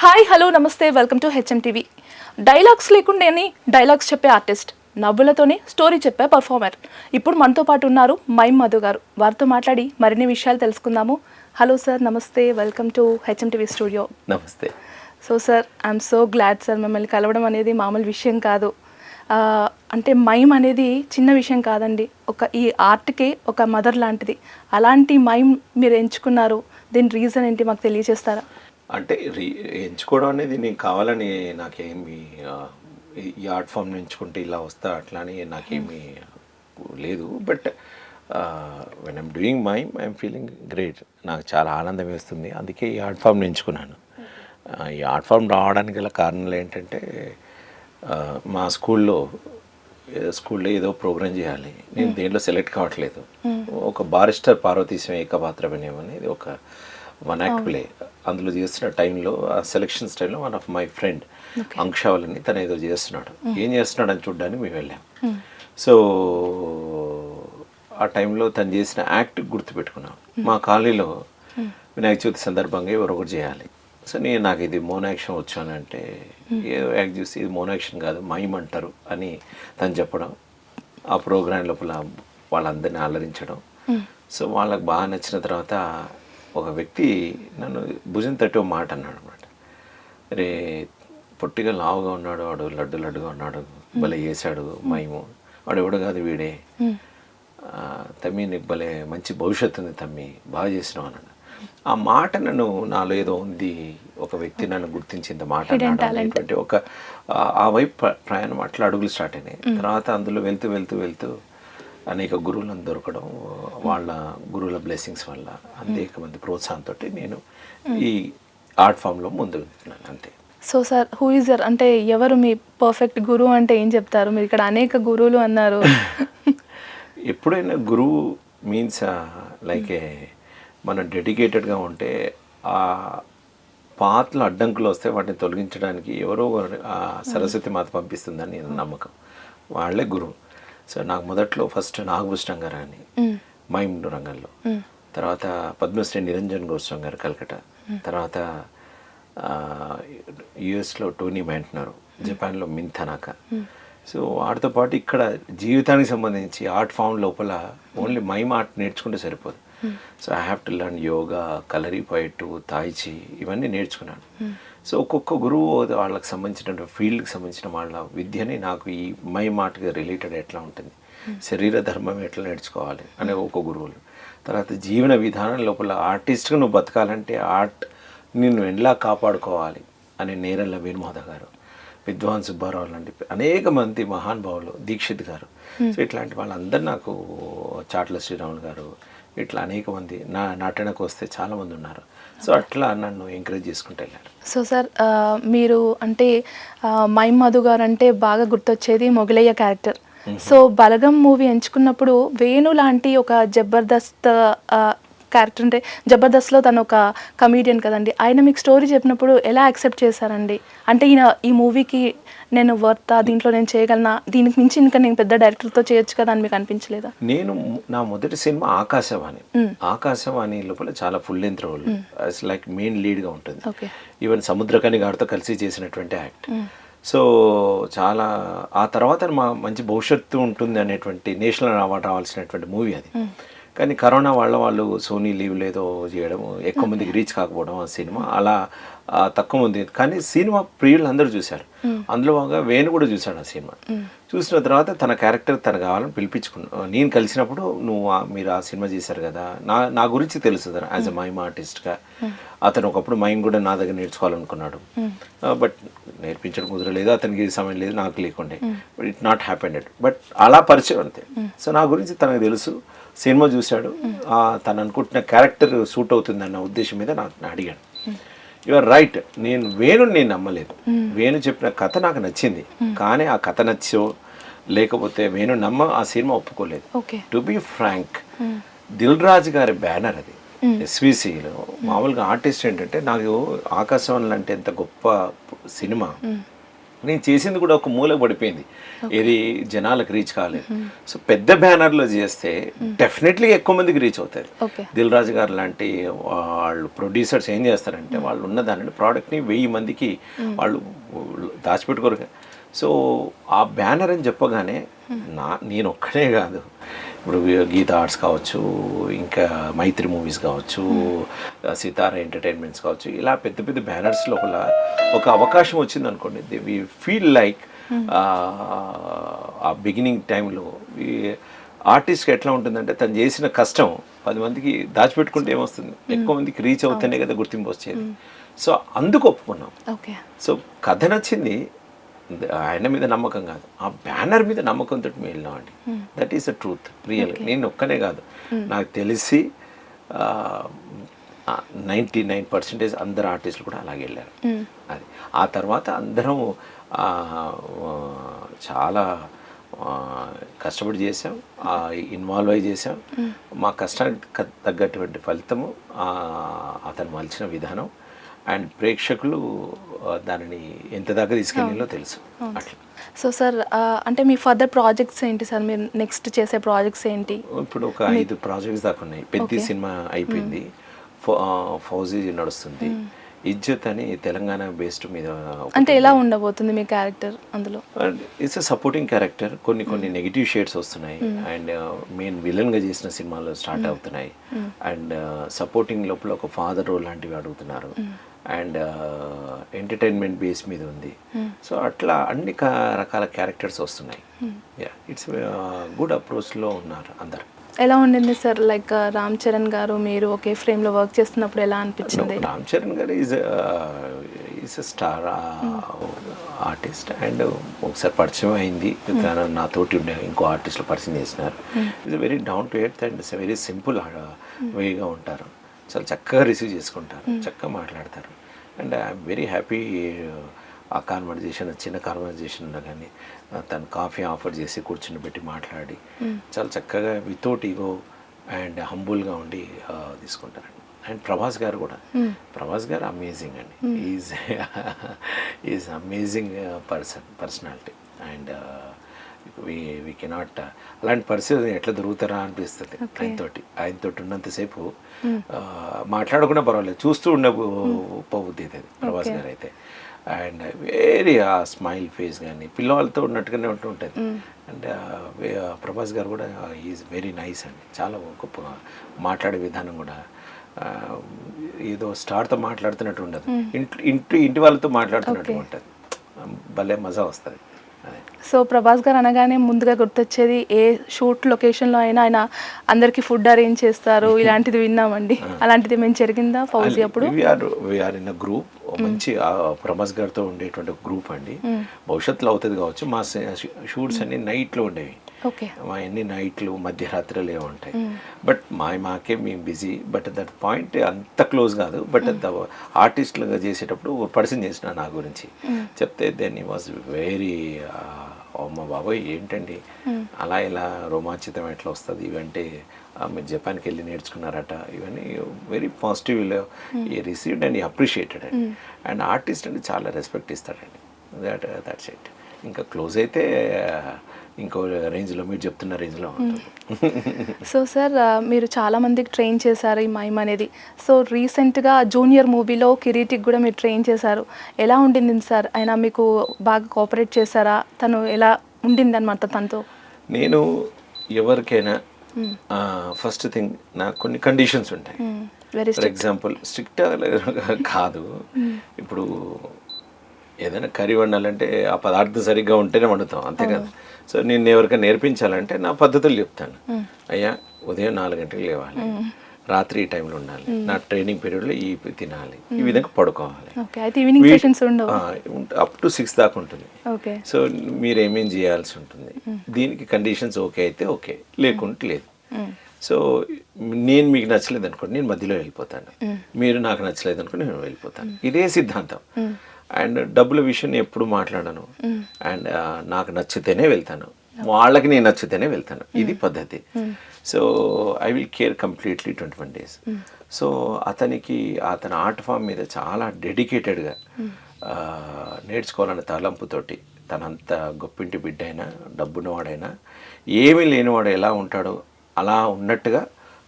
Hi hello నమస్తే welcome to HM TV. Dialogues లేకుండానే dialogues చెప్పే ఆర్టిస్ట్, నవ్వులతోనే స్టోరీ చెప్పే పర్ఫార్మర్. ఇప్పుడు మనతో పాటు ఉన్నారు మైమ్ మధు గారు. వారితో మాట్లాడి మరిన్ని విషయాలు తెలుసుకుందాము. హలో సార్, నమస్తే, welcome to HM TV studio. నమస్తే. So sir, I'm so glad sir, మిమ్మల్ని కలవడం అనేది మామూలు విషయం కాదు. అంటే మైమ్ అనేది చిన్న విషయం కాదండి. ఈ ఆర్ట్కి ఒక మదర్ లాంటిది. అలాంటి మైమ్ మీరు ఎంచుకున్నారు, దీని రీజన్ ఏంటి మాకు తెలియజేస్తారా? అంటే ఎంచుకోవడం అనేది నేను కావాలని నాకేమి ఈ ఆర్ట్ ఫామ్ ఎంచుకుంటే ఇలా వస్తా అట్లా అని నాకేమీ లేదు. But when I'm doing I'm feeling great. నాకు చాలా ఆనందం వేస్తుంది. అందుకే ఈ ఆర్ట్ ఫామ్ని ఎంచుకున్నాను. ఈ ఆర్ట్ ఫామ్ రావడానికి గల కారణాలు ఏంటంటే, మా స్కూల్లో ఏదో ప్రోగ్రాం చేయాలి, నేను దేంట్లో సెలెక్ట్ కావట్లేదు. ఒక బారిస్టర్ పార్వతీశం ఏకపాత్ర వినయం అనేది ఒక 1 యాక్ట్ ప్లే, అందులో చేస్తున్న టైంలో ఆ సెలెక్షన్స్ టైంలో వన్ ఆఫ్ మై ఫ్రెండ్ అంక్షావలని తను ఏదో చేస్తున్నాడు. ఏం చేస్తున్నాడు అని చూడడానికి మేము వెళ్ళాం. సో ఆ టైంలో తను చేసిన యాక్ట్ గుర్తుపెట్టుకున్నాం. మా కాలనీలో వినాయక చవితి సందర్భంగా ఎవరొకటి చేయాలి. సో నాకు ఇది మోనాక్షన్ వచ్చానంటే, ఏదో యాక్ట్ చూసి ఇది మోనాక్షన్ కాదు మైమ్ అంటారు అని తను చెప్పడం, ఆ ప్రోగ్రాం లోపల వాళ్ళందరినీ అలరించడం. సో వాళ్ళకి బాగా నచ్చిన తర్వాత ఒక వ్యక్తి నన్ను భుజం తట్టి ఒక మాట అన్నాడు అనమాట. రే, పొట్టిగా లావుగా ఉన్నాడు వాడు, లడ్డుగా ఉన్నాడు, భలే చేశాడు మైము, వాడు ఎవడు కాదు వీడే, తమ్మి నీకు భలే మంచి భవిష్యత్తు ఉంది తమ్మి, బాగా చేసినావు అన్నాడు. ఆ మాట నాలో ఏదో ఉంది, ఒక వ్యక్తి నన్ను గుర్తించింది మాట అనేటువంటి ఒక ఆ వైపు ప్రయాణం అట్లా అడుగులు స్టార్ట్ అయినాయి. తర్వాత అందులో వెళ్తూ అనేక గురువులను దొరకడం, వాళ్ళ గురువుల బ్లెస్సింగ్స్ వల్ల, అనేక మంది ప్రోత్సాహంతో నేను ఈ ఆర్ట్ ఫామ్లో ముందు వెళ్తున్నాను అంతే. So sir, who is your, అంటే ఎవరు మీ పర్ఫెక్ట్ గురువు అంటే ఏం చెప్తారు? మీరు ఇక్కడ అనేక గురువులు అన్నారు. ఎప్పుడైనా గురువు మీన్స్ లైక్ మనం డెడికేటెడ్గా ఉంటే, ఆ పాత్రలు అడ్డంకులు వస్తే వాటిని తొలగించడానికి ఎవరో సరస్వతి మాత పంపిస్తుందని నేను నమ్మకం. వాళ్ళే గురువు. సో నాకు మొదట్లో ఫస్ట్ నాగభూషణం గారు అని మైమ్ రంగంలో, తర్వాత పద్మశ్రీ నిరంజన్ గోస్వామి గారు కలకటా, తర్వాత యుఎస్లో టోనీ మ్యాంట్నర్, జపాన్లో మింథనాక. సో వాటితో పాటు ఇక్కడ జీవితానికి సంబంధించి ఆర్ట్ ఫామ్ లోపల ఓన్లీ మైమ్ ఆర్ట్ నేర్చుకుంటే సరిపోదు. So I have to learn yoga, kalari fight, tai chi, ఇవన్నీ నేర్చుకున్నాను. సో ఒక్కొక్క గురువు వాళ్ళకి సంబంధించిన ఫీల్డ్కి సంబంధించిన వాళ్ళ విద్యని నాకు ఈ మైమ్ ఆర్ట్కి రిలేటెడ్ ఎట్లా ఉంటుంది, శరీర ధర్మం ఎట్లా నేర్చుకోవాలి అనే ఒక గురువులు. తర్వాత జీవన విధానం లోపల ఆర్టిస్ట్గా నువ్వు బతకాలంటే ఆర్ట్ నిన్ను ఎలా కాపాడుకోవాలి అనే నేరల్ల వేణుమాధ గారు, విద్వాన్ సుబ్బారావు లాంటి అనేక మంది మహానుభావులు, దీక్షిత్ గారు. సో ఇట్లాంటి వాళ్ళందరూ నాకు, చాట్ల శ్రీరాములు గారు, ఇట్లా అనేక మంది నా నటనకు వస్తే చాలామంది ఉన్నారు. సో అట్లా నన్ను ఎంకరేజ్ చేసుకుంటూ వెళ్ళారు. సో సార్, మీరు అంటే మైమ్ మధు గారు అంటే బాగా గుర్తొచ్చేది మొగలయ్య క్యారెక్టర్. సో బలగం మూవీ ఎంచుకున్నప్పుడు వేణు లాంటి ఒక జబర్దస్త్ క్యారెక్టర్, అంటే జబర్దస్త్లో తను ఒక కమీడియన్ కదండి, ఆయన మీకు స్టోరీ చెప్పినప్పుడు ఎలా యాక్సెప్ట్ చేశారండి? అంటే ఈ మూవీకి నేను వర్తా, దీంట్లో నేను చేయగలనా, దీనికి మించి ఇంకా నేను పెద్ద డైరెక్టర్తో చేయొచ్చు కదా అని మీకు అనిపించలేదా? నేను నా మొదటి సినిమా ఆకాశవాణి లోపల చాలా full length role, like main లీడ్గా ఉంటుంది. ఈవెన్ సముద్రకని గారితో కలిసి చేసినటువంటి యాక్ట్. సో చాలా ఆ తర్వాత మంచి భవిష్యత్తు ఉంటుంది అనేటువంటి నేషనల్ అవార్డు రావాల్సినటువంటి మూవీ అది. కానీ కరోనా వాళ్ళు సోనీ లీవ్ లేదో చేయడం, ఎక్కువ మందికి రీచ్ కాకపోవడం ఆ సినిమా అలా తక్కువ మంది. కానీ సినిమా ప్రియులు అందరూ చూశారు. అందులో బాగా వేణు కూడా చూశాడు ఆ సినిమా. చూసిన తర్వాత తన క్యారెక్టర్ తను కావాలని పిలిపించుకున్నాను. నేను కలిసినప్పుడు మీరు ఆ సినిమా చేశారు కదా, నా గురించి తెలుసు తను యాజ్ ఎ మైమ్ ఆర్టిస్ట్గా. అతను ఒకప్పుడు మైమ్ కూడా నా దగ్గర నేర్చుకోవాలనుకున్నాడు, బట్ నేర్పించడం కుదరలేదు, అతనికి సమయం లేదు, నాకు లేకుండే. But it not happened. But అలా పరిచయం అంతే. సో నా గురించి తనకు తెలుసు, సినిమా చూశాడు, తను అనుకుంటున్న క్యారెక్టర్ సూట్ అవుతుందన్న ఉద్దేశం మీద నాకు అడిగాడు. యువర్ రైట్, నేను నమ్మలేదు. వేణు చెప్పిన కథ నాకు నచ్చింది, కానీ ఆ కథ నచ్చో లేకపోతే వేణు ఆ సినిమా ఒప్పుకోలేదు. To be Frank, Dil Raju గారి బ్యానర్ అది, ఎస్విసిలో. మామూలుగా ఆర్టిస్ట్ ఏంటంటే, నాకు ఆకాశవాణి అంటే ఎంత గొప్ప సినిమా, నేను చేసింది కూడా ఒక మూలకు పడిపోయింది, ఇది జనాలకు రీచ్ కాలేదు. సో పెద్ద బ్యానర్లో చేస్తే డెఫినెట్లీ ఎక్కువ మందికి రీచ్ అవుతుంది. దిల్ రాజు గారు లాంటి వాళ్ళు ప్రొడ్యూసర్స్ ఏం చేస్తారంటే వాళ్ళు ఉన్న దానిని ప్రోడక్ట్ని 1000 మందికి వాళ్ళు దాచిపెట్టుకోరు. సో ఆ బ్యానర్ అని చెప్పగానే నేను ఒక్కనే కాదు, ఇప్పుడు గీతా ఆర్ట్స్ కావచ్చు, ఇంకా మైత్రి మూవీస్ కావచ్చు, సితారా ఎంటర్టైన్మెంట్స్ కావచ్చు, ఇలా పెద్ద పెద్ద బ్యానర్స్ లోపల ఒక అవకాశం వచ్చింది అనుకోండి, వి ఫీల్ లైక్ ఆ బిగినింగ్ టైంలో ఆర్టిస్ట్కి ఎట్లా ఉంటుందంటే తను చేసిన కష్టం 10 మందికి దాచిపెట్టుకుంటే ఏమొస్తుంది, ఎక్కువ మందికి రీచ్ అవుతేనే కదా గుర్తింపు వచ్చేది. సో అందుకు ఒప్పుకున్నాం. సో కథ నచ్చింది, ఆయన మీద నమ్మకం కాదు, ఆ బ్యానర్ మీద నమ్మకంతో వెళ్ళినాం అండి. That is the truth, real. నేను ఒక్కనే కాదు, నాకు తెలిసి 99% అందరు ఆర్టిస్టులు కూడా అలాగే వెళ్ళారు. అది ఆ తర్వాత అందరం చాలా కష్టపడి చేసాం, ఇన్వాల్వ్ అయి చేసాం. మా కష్టానికి తగ్గటువంటి ఫలితము అతను మలిచిన విధానం అండ్ ప్రేక్షకులు దానిని ఎంత దాకా తీసుకెళ్ళిలో తెలుసు. అట్లా. సో సార్ అంటే మీ ఫర్దర్ ప్రాజెక్ట్స్ ఏంటి సార్, మీరు నెక్స్ట్ చేసే ప్రాజెక్ట్స్ ఏంటి? ఇప్పుడు ఒక 5 ప్రాజెక్ట్స్ దాకా ఉన్నాయి. పెద్ద సినిమా అయిపోయింది, ఫౌజీ నడుస్తుంది, ఇజ్జత్ అని తెలంగాణ బేస్డ్ మీద. అంటే ఎలా ఉండబోతుంది మీ క్యారెక్టర్ అందులో? It's a supporting character. కొన్ని నెగిటివ్ షేడ్స్ వస్తున్నాయి అండ్ మెయిన్ విలన్గా చేసిన సినిమాలు స్టార్ట్ అవుతున్నాయి అండ్ సపోర్టింగ్ లోపల ఒక ఫాదర్ రోల్ లాంటివి అడుగుతున్నారు అండ్ ఎంటర్టైన్మెంట్ బేస్ మీద ఉంది. సో అట్లా అన్ని రకాల క్యారెక్టర్స్ వస్తున్నాయి. ఇట్స్ గుడ్ అప్రోచ్లో ఉన్నారు అందరు. ఎలా ఉండింది సార్, లైక్ రామ్ చరణ్ గారు మీరు ఒకే ఫ్రేమ్లో వర్క్ చేస్తున్నప్పుడు ఎలా అనిపించింది? Ram Charan garu is a star artist and ఒకసారి పరిచయం అయింది, నాతోటి ఉండే ఇంకో ఆర్టిస్టులు పరిచయం చేసినారు. It's very down to earth and very simple వేగా ఉంటారు, చాలా చక్కగా రిసీవ్ చేసుకుంటారు, చక్కగా మాట్లాడతారు అండ్ ఐఎమ్ వెరీ హ్యాపీ. ఆ కాన్వర్జేషన్, చిన్న కాన్వర్జేషన్లో కానీ తను కాఫీ ఆఫర్ చేసి కూర్చుని పెట్టి మాట్లాడి చాలా చక్కగా వితౌట్ ఈగో అండ్ హంబుల్గా ఉండి తీసుకుంటారండి. అండ్ ప్రభాస్ గారు కూడా, ప్రభాస్ గారు అమేజింగ్ అండి, is amazing personality and we cannot అలాంటి పరిస్థితి ఎట్లా దొరుకుతారా అనిపిస్తుంది. ఆయనతోటి ఉన్నంతసేపు మాట్లాడకుండా పర్వాలేదు, చూస్తూ ఉండే పోవద్ది అది ప్రభాస్ గారు అయితే. అండ్ వెరీ ఆ స్మైల్ ఫేస్ కానీ పిల్లవాళ్ళతో ఉన్నట్టుగానే ఉంటుంది. అండ్ ప్రభాస్ గారు కూడా ఈజ్ వెరీ నైస్ అండి, చాలా గొప్పగా మాట్లాడే విధానం కూడా ఏదో స్టార్తో మాట్లాడుతున్నట్టు ఉండదు, ఇంటి వాళ్ళతో మాట్లాడుతున్నట్టు ఉంటుంది, భలే మజా వస్తుంది. సో ప్రభాస్ గారు అనగానే ముందుగా గుర్తొచ్చేది ఏ షూట్ లొకేషన్లో అయినా ఆయన అందరికీ ఫుడ్ అరేంజ్ చేస్తారు, ఇలాంటిది విన్నామండి. అలాంటిది మేము జరిగిందా ఫౌజీ అప్పుడు? వీఆర్ ఇన్ అ గ్రూప్, మంచి ప్రభాస్ గారితో ఉండేటువంటి గ్రూప్ అండి. భవిష్యత్తులో అవుతుంది కావచ్చు. మా షూట్స్ అన్ని నైట్లో ఉండేవి, మా అన్ని నైట్లు మధ్యరాత్రులే ఉంటాయి. బట్ మాకే మేము బిజీ, బట్ దట్ పాయింట్ అంత క్లోజ్ కాదు. బట్ ఆర్టిస్టులుగా చేసేటప్పుడు పర్సన్ చేసిన నా గురించి చెప్తే దెన్ ఈ వాజ్ వెరీ అమ్మ బాబోయ్ ఏంటండి అలా ఇలా రోమాంచితం ఎట్లా వస్తుంది, ఇవంటే మీరు జపాన్కి వెళ్ళి నేర్చుకున్నారట, ఇవన్నీ వెరీ పాజిటివ్ ఈ రిసీవ్డ్ అండ్ అప్రిషియేటెడ్ అండి. అండ్ ఆర్టిస్ట్ అంటే చాలా రెస్పెక్ట్ ఇస్తాడండి. That's it. ఇంకా క్లోజ్ అయితే ఇంకో రేంజ్లో మీరు చెప్తున్న రేంజ్లో ఉంటుంది. సో సార్ మీరు చాలామందికి ట్రైన్ చేశారు ఈ మైమ్ అనేది. సో రీసెంట్గా జూనియర్ మూవీలో కిరీటికి కూడా మీరు ట్రైన్ చేశారు. ఎలా ఉండింది సార్? ఆయన మీకు బాగా కోఆపరేట్ చేశారా? తను ఎలా ఉండింది అనమాట తనతో? నేను ఎవరికైనా ఫస్ట్ థింగ్ నాకు కొన్ని కండిషన్స్ ఉంటాయి. ఫర్ ఎగ్జాంపుల్ స్ట్రిక్ట్ కాదు, ఇప్పుడు ఏదైనా కర్రీ వండాలంటే ఆ పదార్థం సరిగ్గా ఉంటేనే వండుతాం, అంతే కదా. సో నేను ఎవరికైనా నేర్పించాలంటే నా పద్ధతులు చెప్తాను. అయ్యా ఉదయం 4 గంటలకు లేవాలి, రాత్రి ఈ టైంలో ఉండాలి, నా ట్రైనింగ్ పీరియడ్లో ఈ తినాలి, ఈ విధంగా పడుకోవాలి, అప్ టు 6 దాకా ఉంటుంది. సో మీరు ఏమేం చేయాల్సి ఉంటుంది, దీనికి కండిషన్స్ ఓకే అయితే ఓకే, లేకుంటే లేదు. సో నేను మీకు నచ్చలేదు అనుకోండి, నేను మధ్యలో వెళ్ళిపోతాను, మీరు నాకు నచ్చలేదు అనుకోండి నేను వెళ్ళిపోతాను. ఇదే సిద్ధాంతం. అండ్ డబ్బుల విషయం ఎప్పుడు మాట్లాడను. అండ్ నాకు నచ్చితేనే వెళ్తాను, వాళ్ళకి నేను నచ్చితేనే వెళ్తాను, ఇది పద్ధతి. So I will care completely 21 days. So అతని ఆర్ట్ ఫామ్ మీద చాలా డెడికేటెడ్గా నేర్చుకోవాలనే తలంపుతోటి తనంత గొప్పింటి బిడ్డ అయినా డబ్బున్నవాడైనా ఏమీ లేనివాడు ఎలా ఉంటాడో అలా ఉన్నట్టుగా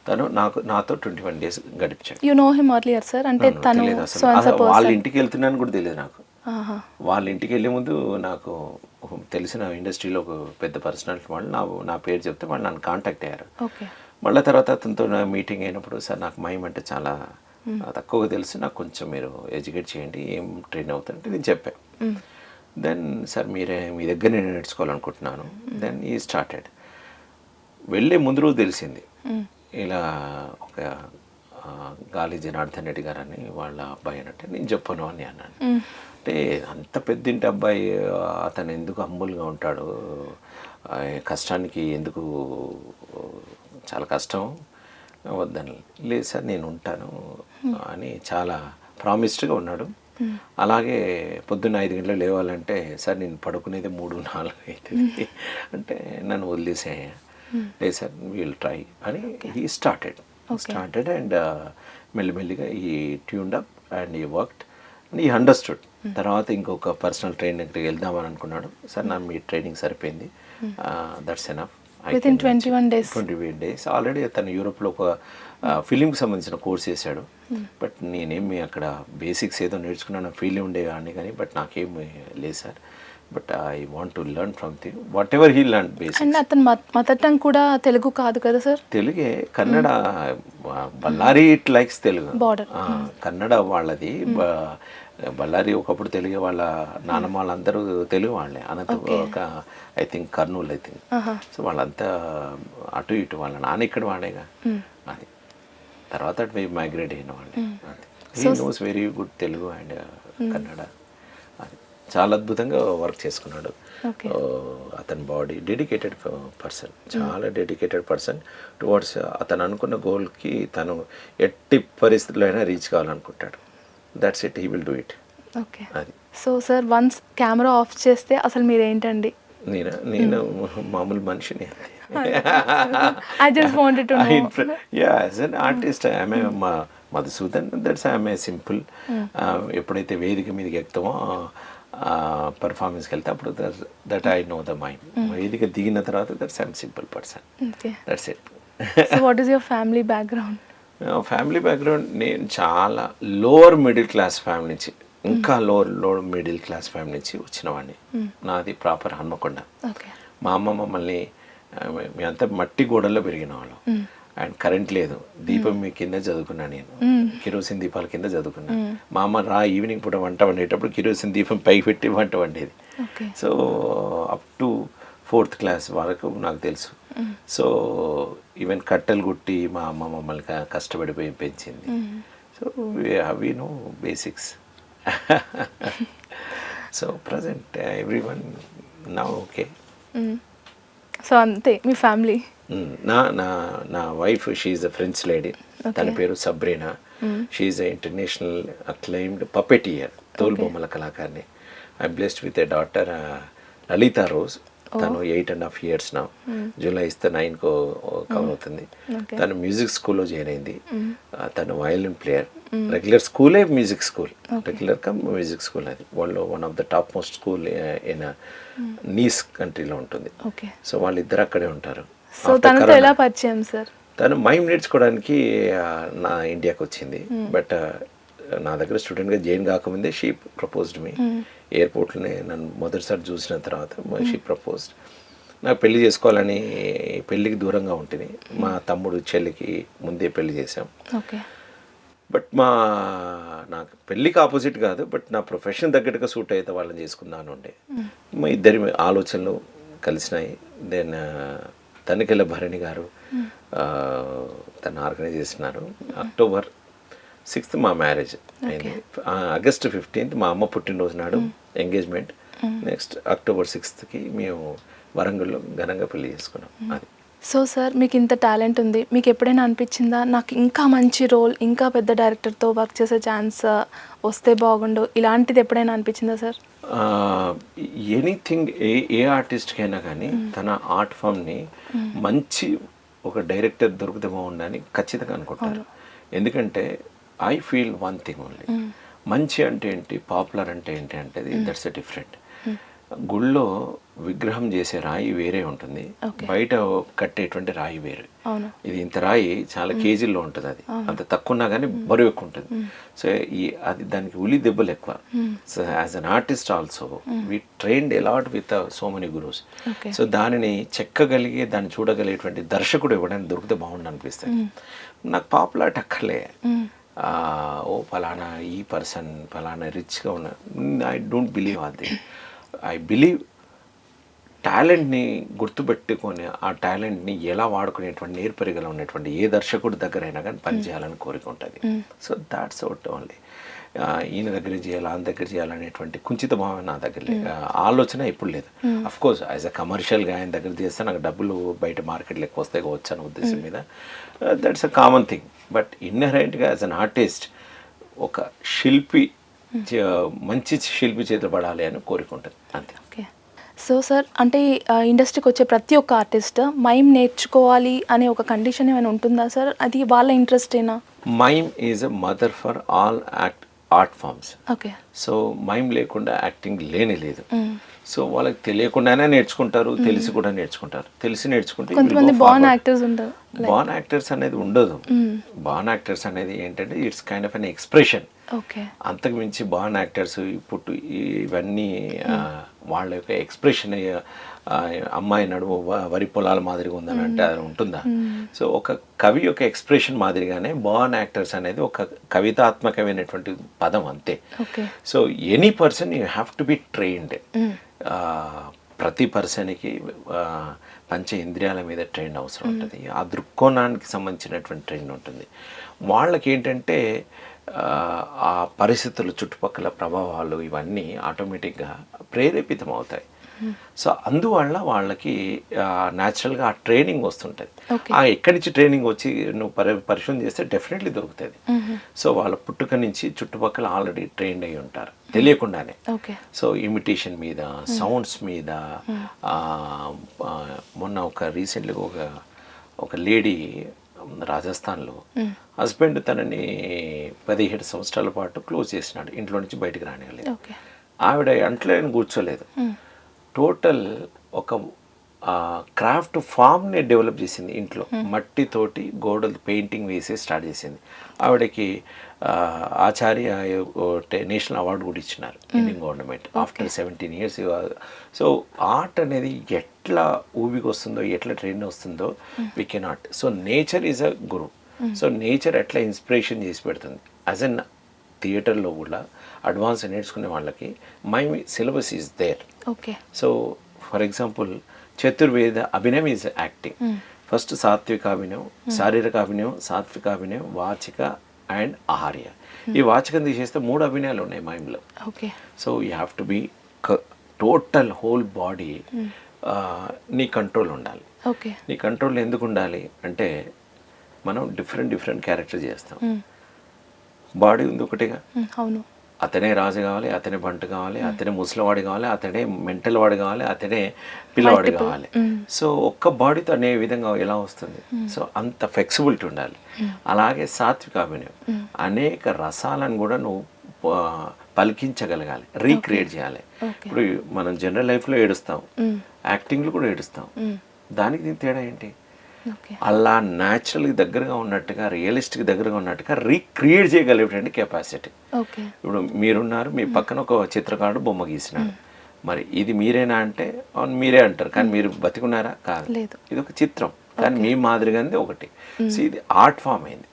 తను నాతో 21 days గడిపించాడు. You know him earlier sir? అంటే తను తెలియదు అసలు. వాళ్ళ ఇంటికి వెళ్తున్నాను కూడా తెలియదు నాకు. వాళ్ళ ఇంటికి వెళ్ళే ముందు నాకు తెలిసిన ఇండస్ట్రీలో ఒక పెద్ద పర్సనాలిటీ వాళ్ళు నా పేరు చెప్తే వాళ్ళు నన్ను కాంటాక్ట్ అయ్యారు. మళ్ళీ తర్వాత అతనితో నా మీటింగ్ అయినప్పుడు సార్ నాకు మైమ్ అంటే చాలా తక్కువగా తెలుసు, నాకు కొంచెం మీరు ఎడ్యుకేట్ చేయండి, ఏం ట్రైన్ అవుతుంటే నేను చెప్పాను. దెన్ సార్ మీ దగ్గర నేను నేర్చుకోవాలనుకుంటున్నాను. దెన్ ఈ స్టార్టెడ్. వెళ్ళే ముందు రోజు తెలిసింది ఇలా ఒక గాలి జనార్దన్ రెడ్డి గారు అని వాళ్ళ అబ్బాయి అంటే నేను చెప్పను అని అన్నాను. అంటే అంత పెద్దింటి అబ్బాయి అతను ఎందుకు హంబుల్గా ఉంటాడు, కష్టానికి ఎందుకు, చాలా కష్టం, వద్దని. లేదు సార్ నేను ఉంటాను అని చాలా ప్రామిస్డ్గా ఉన్నాడు. అలాగే పొద్దున్న 5 గంటలకు లేవాలంటే సార్ నేను పడుకునేది 3-4 అవుతుంది అంటే నన్ను వదిలేసాయి. లేదు సార్ వీల్ ట్రై అని హీ స్టార్టెడ్ అండ్ మెల్లిమెల్లిగా ఈ ట్యూన్డ్ అప్ అండ్ ఈ వర్క్డ్ అండ్ ఈ అండర్స్టూడ్. తర్వాత ఇంకొక పర్సనల్ ట్రైనర్ దగ్గరికి వెళ్దామని అనుకున్నాడు. సార్ నా మీ ట్రైనింగ్ సరిపోయింది, దట్స్ ఎనఫ్. 21 days ఆల్రెడీ తను యూరోప్లో ఒక ఫిలింకి సంబంధించిన కోర్స్ చేశాడు. బట్ నేనేమి అక్కడ బేసిక్స్ ఏదో నేర్చుకున్నాను ఫీల్ ఉండేవాడిని కానీ బట్ నాకేమి లేదు sir. But I want to learn from the what ever he learn basics. And అతను మదర్ టంగ్ కూడా తెలుగు కాదు కదా సార్? తెలుగే, కన్నడ. బళ్ళారి ఇట్ లైక్స్ తెలుగు, కన్నడ వాళ్ళది. బళ్ళారి ఒకప్పుడు తెలుగు, వాళ్ళ నాన్నమ్మ వాళ్ళందరూ తెలుగు వాళ్ళే. ఒక I think Kurnool I think. So వాళ్ళంతా అటు ఇటు, వాళ్ళ నాన్న ఇక్కడ వాడేగా. అది తర్వాత అటు మైగ్రేట్ అయిన వాళ్ళే. He knows very good Telugu and Kannada. అది చాలా అద్భుతంగా వర్క్ చేసుకున్నాడు. అతని బాడీ డెడికేటెడ్ పర్సన్, చాలా డెడికేటెడ్ పర్సన్ టువర్డ్స్ అతను అనుకున్న గోల్కి తను ఎట్టి పరిస్థితుల్లో అయినా రీచ్ కావాలనుకుంటాడు. That's it, he will do it. Okay. అది so sir once camera off చేస్తే అసలు మీరేంటండి? నేను మామూలు మనిషిని. I just wanted to know. Yeah, as an artist, I am a Madhusudan. That's I am a simple. ఎప్పుడైతే వేదిక మీదకి ఎక్కుతామో పర్ఫార్మెన్స్కి వెళ్తే అప్పుడు that I know the mind. వేదిక దిగిన తర్వాత that's I'm simple person. That's it. So what is your family background? Family background నేను చాలా లోవర్ మిడిల్ క్లాస్ ఫ్యామిలీ నుంచి, ఇంకా లోవర్ మిడిల్ క్లాస్ ఫ్యామిలీ నుంచి వచ్చిన వాడిని. నాది ప్రాపర్ హన్మకొండ. మా అమ్మ మమ్మల్ని మేమంతా మట్టి గోడల్లో పెరిగిన వాళ్ళం. అండ్ కరెంట్ లేదు, దీపం మీ కింద చదువుకున్నా నేను, కిరోసిన్ దీపాల కింద చదువుకున్నా. మా అమ్మ ఈవినింగ్ పూట వంట వండేటప్పుడు కిరోసిన్ దీపం పైకి పెట్టి వంట వండేది. So up to 4th class వరకు నాకు తెలుసు. సో ఈవెన్ కట్టెలు కుట్టి మా అమ్మ మమ్మల్ని కష్టపడిపోయి పెంచింది. So we know basics. So present every one నా ఓకే. సో అంతే మీ ఫ్యామిలీ. నా wife she's a French lady, తన పేరు Sabrina. She's a international acclaimed puppeteer, తోలుబొమ్మల కళాకారిణి. I blessed with a daughter Lalita Rose. తను 8.5 years నా, జూలై ఇస్తే 9కు కవర్ అవుతుంది. తను మ్యూజిక్ స్కూల్లో జాయిన్ అయింది. తను వయలిన్ ప్లేయర్. రెగ్యులర్ స్కూలే music school, regular cum music school. అది వాళ్ళు one of the top most school in Nice కంట్రీలో ఉంటుంది. సో వాళ్ళిద్దరు అక్కడే ఉంటారు. సో తనతో ఎలా పరిచయం సార్? తను మైమ్ నేర్చుకోవడానికి నా ఇండియాకి వచ్చింది. బట్ నా దగ్గర స్టూడెంట్గా జాయిన్ కాకముందే షీ ప్రపోజ్డ్ మీ. ఎయిర్పోర్ట్లోనే నన్ను మొదటిసారి చూసిన తర్వాత షీ ప్రపోజ్డ్. నాకు పెళ్లి చేసుకోవాలని, పెళ్ళికి దూరంగా ఉంటుంది. మా తమ్ముడు చెల్లికి ముందే పెళ్లి చేసాం. బట్ నాకు పెళ్ళికి ఆపోజిట్ కాదు, బట్ నా ప్రొఫెషన్ తగ్గట్టుగా సూట్ అయితే వాళ్ళని చేసుకుందాను ఉండే. మా ఇద్దరి ఆలోచనలు కలిసినాయి. దెన్ తనికెళ్ళ భరణి గారు తను ఆర్గనైజ్ చేస్తున్నారు. October 6th మా మ్యారేజ్ అయింది. August 15th మా అమ్మ పుట్టినరోజు నాడు ఎంగేజ్మెంట్. నెక్స్ట్ October 6th మేము వరంగల్లో ఘనంగా పెళ్లి చేసుకున్నాం. అది. సో సార్ మీకు ఇంత టాలెంట్ ఉంది, మీకు ఎప్పుడైనా అనిపించిందా నాకు ఇంకా మంచి రోల్, ఇంకా పెద్ద డైరెక్టర్తో వర్క్ చేసే ఛాన్స్ వస్తే బాగుండు, ఇలాంటిది ఎప్పుడైనా అనిపించిందా సార్? ఎనీథింగ్, ఏ ఆర్టిస్ట్కైనా కానీ తన ఆర్ట్ ఫామ్ని మంచి ఒక డైరెక్టర్ దొరికితే బాగుండని ఖచ్చితంగా అనుకుంటారు. ఎందుకంటే I feel one thing only, మంచి అంటే ఏంటి, పాపులర్ అంటే ఏంటి అంటే దట్స్ ఎ డిఫరెంట్. గుళ్ళో విగ్రహం చేసే రాయి వేరే ఉంటుంది, బయట కట్టేటువంటి రాయి వేరే. ఇది ఇంత రాయి చాలా కేజీల్లో ఉంటుంది, అది అంత తక్కువ ఉన్నా కానీ బరువు ఎక్కువ ఉంటుంది. సో అది దానికి ఉలి దెబ్బలు ఎక్కువ. So as an artist also we trained a lot with so many gurus. So దానిని చెక్కగలిగే, దాన్ని చూడగలిగేటువంటి దర్శకుడు ఎవడైనా దొరికితే బాగుండు అనిపిస్తుంది. నాకు పాపులారిటీ అక్కర్లే, ఓ ఫలానా ఈ పర్సన్ ఫలానా రిచ్గా ఉన్న, ఐ డోంట్ బిలీవ్ అది. ఐ బిలీవ్ టాలెంట్ని గుర్తుపెట్టుకొని ఆ టాలెంట్ని ఎలా వాడుకునేటువంటి నేర్పరిగల ఉన్నటువంటి ఏ దర్శకుడి దగ్గర అయినా కానీ పనిచేయాలని కోరిక ఉంటుంది. So that's out only. ఈయన దగ్గర చేయాలి, ఆయన దగ్గర చేయాలనేటువంటి కుంచిత భావన నా దగ్గర లేదు, ఆలోచన ఎప్పుడు లేదు. అఫ్ కోర్స్ యాజ్ అ కమర్షియల్గా ఆయన దగ్గర చేస్తే నాకు డబ్బులు బయట మార్కెట్లో ఎక్కువ వస్తాయి కావచ్చు అనే ఉద్దేశం మీద, that's a common thing. But ఇన్నరెంట్గా యాజ్ అన్ ఆర్టిస్ట్ ఒక శిల్పి, మంచి శిల్పి చేతులు పడాలి అని కోరుకుంటుంది అంతే. ఓకే. సో సార్, అంటే ఇండస్ట్రీకి వచ్చే ప్రతి ఒక్క ఆర్టిస్ట్ మైమ్ నేర్చుకోవాలి అనే ఒక కండిషన్ ఏమైనా ఉంటుందా సార్? అది వాళ్ళ ఇంట్రెస్టేనా? Mime is a mother for all art forms. Okay. So mime లేకుండా యాక్టింగ్ లేనే లేదు. సో వాళ్ళకి తెలియకుండానే నేర్చుకుంటారు, తెలిసి కూడా నేర్చుకుంటారు. తెలిసి నేర్చుకుంటే కొంతమంది బాన్ యాక్టర్స్ ఉంటారు. బాన్ యాక్టర్స్ అనేది ఉండదు. బాన్ యాక్టర్స్ అనేది ఏంటంటే it's kind of an expression. అంతకు మించి బాన్ యాక్టర్స్ ఇప్పుడు ఇవన్నీ వాళ్ళ యొక్క ఎక్స్ప్రెషన్, అమ్మాయి నడుము వరి పొలాల మాదిరిగా ఉందని అంటే అది ఉంటుందా? సో ఒక కవి యొక్క ఎక్స్ప్రెషన్ మాదిరిగానే బాన్ యాక్టర్స్ అనేది ఒక కవితాత్మకమైనటువంటి పదం అంతే. So any person you have to be trained. ప్రతి పర్సన్కి పంచ ఇంద్రియాల మీద ట్రైన్ అవసరం ఉంటుంది, ఆ దృక్కోణానికి సంబంధించినటువంటి ట్రైన్ ఉంటుంది. వాళ్ళకి ఏంటంటే ఆ పరిస్థితులు, చుట్టుపక్కల ప్రభావాలు ఇవన్నీ ఆటోమేటిక్గా ప్రేరేపితం అవుతాయి. సో అందువల్ల వాళ్ళకి న్యాచురల్గా ఆ ట్రైనింగ్ వస్తుంటుంది. ఆ ఎక్కడి నుంచి ట్రైనింగ్ వచ్చి నువ్వు పరిశోధన చేస్తే డెఫినెట్లీ దొరుకుతుంది. సో వాళ్ళ పుట్టుక నుంచి చుట్టుపక్కల ఆల్రెడీ ట్రైన్డ్ అయి ఉంటారు తెలియకుండానే. సో ఇమిటేషన్ మీద, సౌండ్స్ మీద. మొన్న రీసెంట్గా ఒక లేడీ రాజస్థాన్లో హస్బెండ్ తనని 17 సంవత్సరాల పాటు క్లోజ్ చేసినాడు, ఇంట్లో నుంచి బయటకు రానివ్వలేదు. ఆవిడ అంట్లో కూర్చోలేదు, టోటల్ ఒక క్రాఫ్ట్ ఫామ్ని డెవలప్ చేసింది ఇంట్లో. మట్టితోటి గోడలు పెయింటింగ్ వేసి స్టార్ట్ చేసింది. ఆవిడకి ఆచార్య నేషనల్ అవార్డు కూడా ఇచ్చినారు Indian government after 17 years. So art అనేది ఎట్లా ఊబికి వస్తుందో, ఎట్లా ట్రైన్ వస్తుందో we cannot. So nature is a guru. So nature ఎట్లా ఇన్స్పిరేషన్ చేసి పెడుతుంది. యాజ్ అన్ థియేటర్లో కూడా అడ్వాన్స్ నేర్చుకునే వాళ్ళకి my syllabus is there. So for example చతుర్వేద అభినయం ఈజ్ యాక్టింగ్. ఫస్ట్ సాత్విక అభినయం, శారీరక అభినయం, సాత్విక అభినయం, వాచిక అండ్ ఆహార్య. ఈ వాచకం తీసేస్తే 3 అభినయాలు ఉన్నాయి మైండ్లో. So you have to be total whole body నీ కంట్రోల్ ఉండాలి. నీ కంట్రోల్ ఎందుకు ఉండాలి అంటే మనం డిఫరెంట్ క్యారెక్టర్ చేస్తాం. బాడీ ఉంది ఒకటిగా, అతనే రాజు కావాలి, అతనే బంటు కావాలి, అతనే ముసలివాడు కావాలి, అతనే మెంటల్ వాడు కావాలి, అతనే పిల్లవాడు కావాలి. సో ఒక్క బాడీతో అనే విధంగా ఎలా వస్తుంది? సో అంత ఫ్లెక్సిబిలిటీ ఉండాలి. అలాగే సాత్విక అభినయం, అనేక రసాలను కూడా నువ్వు పలికించగలగాలి, రీక్రియేట్ చేయాలి. ఇప్పుడు మనం జనరల్ లైఫ్లో ఏడుస్తాం, యాక్టింగ్లో కూడా ఏడుస్తాం. దానికి దీని తేడా ఏంటి? అలా న్యాచురల్కి దగ్గరగా ఉన్నట్టుగా, రియలిస్టిక్ దగ్గరగా ఉన్నట్టుగా రీక్రియేట్ చేయగలిగేటువంటి కెపాసిటీ. ఇప్పుడు మీరున్నారు, మీ పక్కన ఒక చిత్రకారుడు బొమ్మ గీసినాడు, మరి ఇది మీరేనా అంటే అవును మీరే అంటారు, కానీ మీరు బతికున్నారా? కాదు, ఇది ఒక చిత్రం, కానీ మీ మాదిరిగానే ఒకటి. సో ఇది ఆర్ట్ ఫామ్ అయింది.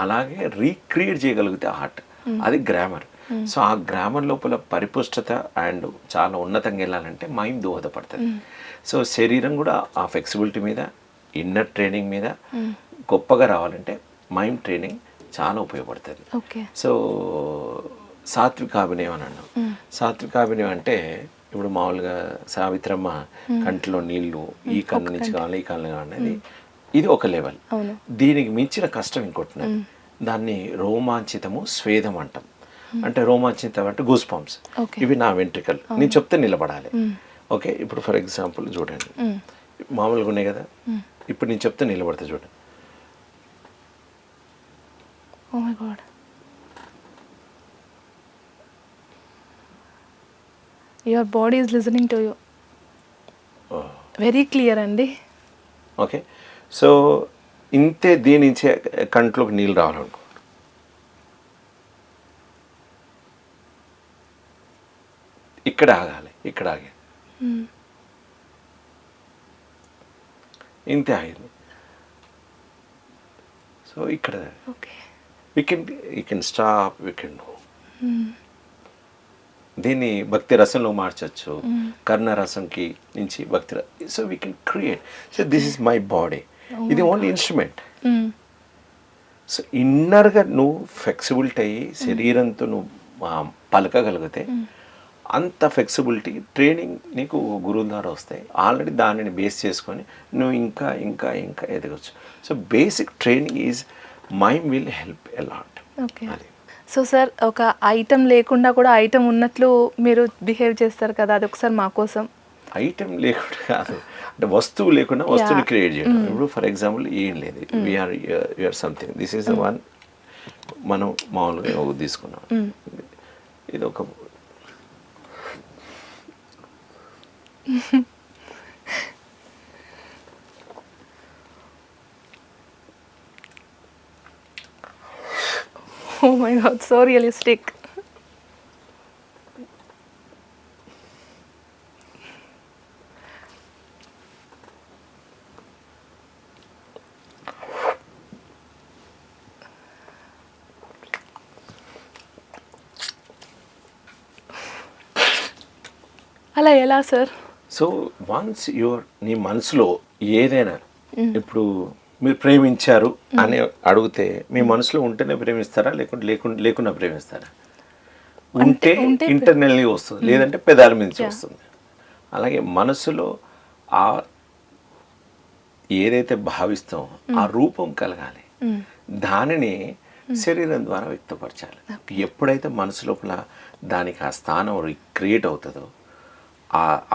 అలాగే రీక్రియేట్ చేయగలిగితే ఆర్ట్, అది గ్రామర్. సో ఆ గ్రామర్ లోపల పరిపుష్టత అండ్ చాలా ఉన్నతంగా వెళ్ళాలంటే మైండ్ దోహదపడుతుంది. సో శరీరం కూడా ఆ ఫ్లెక్సిబిలిటీ మీద, ఇన్నర్ ట్రైనింగ్ మీద గొప్పగా రావాలంటే మైండ్ ట్రైనింగ్ చాలా ఉపయోగపడుతుంది. సో సాత్వికాభినయం అని అన్నాం. సాత్వికాభినయం అంటే ఇప్పుడు మామూలుగా సావిత్రమ్మ కంటిలో నీళ్లు ఈ కన్ను నుంచి కావాలి, ఈ కన్ను అనేది ఇది ఒక లెవెల్. దీనికి మించిన కష్టం ఇంకొట్టినది, దాన్ని రోమాంచితము, స్వేదం అంటాం. అంటే రోమాంచితం అంటే గూస్ పంప్స్. ఇవి నా వెంట్రికలు, నేను చెప్తే నిలబడాలి. ఓకే, ఇప్పుడు ఫర్ ఎగ్జాంపుల్ చూడండి, మామూలుగా ఉన్నాయి కదా, ఇప్పుడు నేను చెప్తే నిలబడతా చూడండి. Your body is listening to you. Very clear అండి. ఓకే, సో ఇంతే, దీని నుంచే కంట్లోకి నీళ్ళు రావాలనుకో. ఇక్కడ ఆగాలి, ఇక్కడ ఆగాలి, ఇంతే ఆగింది. సో ఇక్కడ okay, we can stop, we can do. దీన్ని భక్తి రసంలో మార్చచ్చు, కర్ణ రసంకి నుంచి భక్తి so we can create. So this is my body, ఇది ఓన్లీ ఇన్స్ట్రుమెంట్. సో ఇన్నర్గా నువ్వు ఫ్లెక్సిబిలిటీ అయ్యి శరీరంతో నువ్వు పలకగలిగితే అంత ఫ్లెక్సిబిలిటీ ట్రైనింగ్ నీకు గురువుల ద్వారా వస్తాయి. ఆల్రెడీ దానిని బేస్ చేసుకొని నువ్వు ఇంకా ఇంకా ఇంకా ఎదగచ్చు. So basic training is mind will help a lot. Okay. So sir, ఒక ఐటమ్ లేకుండా కూడా ఐటమ్ ఉన్నట్లు మీరు బిహేవ్ చేస్తారు కదా, అది ఒకసారి మా కోసం. ఐటమ్ లేకుండా కాదు, అంటే వస్తువు లేకుండా వస్తువుని క్రియేట్ చేయడం. ఇప్పుడు ఫర్ ఎగ్జాంపుల్ ఏం లేదు, we are something, this is the one, మనం మామూలుగా ఒక తీసుకున్నాం, ఇది ఒక Oh my God, so realistic. అలా ఎలా సార్? సో వన్స్ నీ మనసులో ఏదైనా, ఇప్పుడు మీరు ప్రేమించారు అని అడిగితే మీ మనసులో ఉంటేనే ప్రేమిస్తారా, లేకుండా ప్రేమిస్తారా? ఉంటే ఇంటర్నల్లీ వస్తుంది, లేదంటే పెదాల నుంచి వస్తుంది. అలాగే మనసులో ఆ ఏదైతే భావిస్తామో ఆ రూపం కలగాలి, దానిని శరీరం ద్వారా వ్యక్తపరచాలి. ఎప్పుడైతే మనసు లోపల దానికి ఆ స్థానం క్రియేట్ అవుతుందో,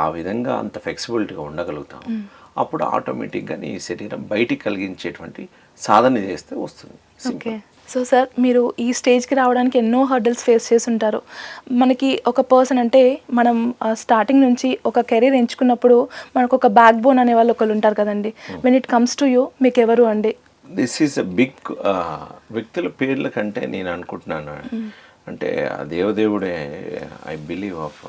ఆ విధంగా అంత ఫ్లెక్సిబిలిటీగా ఉండగలుగుతాం, అప్పుడు ఆటోమేటిక్గా నీ శరీరం బయటికి కలిగించేటువంటి సాధన చేస్తే వస్తుంది. ఓకే. సో సార్, మీరు ఈ స్టేజ్కి రావడానికి ఎన్నో హర్డల్స్ ఫేస్ చేసి ఉంటారు. మనకి ఒక పర్సన్ అంటే మనం స్టార్టింగ్ నుంచి ఒక కెరీర్ ఎంచుకున్నప్పుడు మనకు ఒక బ్యాక్ బోన్ అనే వాళ్ళు ఒకళ్ళు ఉంటారు కదండి. When it comes to you, మీకు ఎవరు అండి? దిస్ ఈజ్ అ బిగ్ వ్యక్తుల పేర్ల కంటే నేను అనుకుంటున్నాను అంటే ఆ దేవదేవుడే, I believe of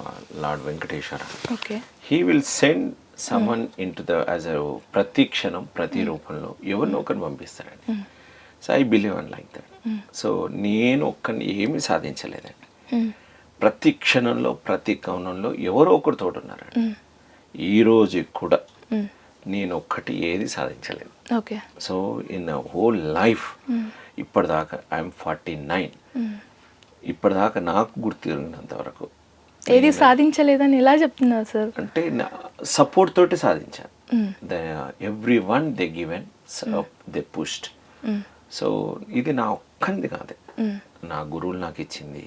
lord Venkateshwara. Okay. He will send someone in to the as a ప్రతి క్షణం ప్రతి రూపంలో ఎవరినో ఒకరిని పంపిస్తారండి. So I believe on like that. So నేను ఒక్కరిని ఏమీ సాధించలేదండి. ప్రతి క్షణంలో ప్రతి కోణంలో ఎవరో ఒకరు తోడు ఉన్నారండి. ఈరోజు కూడా నేను ఒక్కటి ఏది సాధించలేదు. Okay. So in a whole life ఇప్పటిదాకా ఐఎమ్ 49, ఇప్పటిదాకా నాకు గుర్తిరిగినంత వరకు ఏది సాధించలేదని ఎలా చెప్తున్నారు సార్? అంటే సపోర్ట్ తోటి సాధించాను. Every one they given, they pushed. So ఇది నా ఒక్కంది కాదు, నా గురువులు నాకు ఇచ్చింది,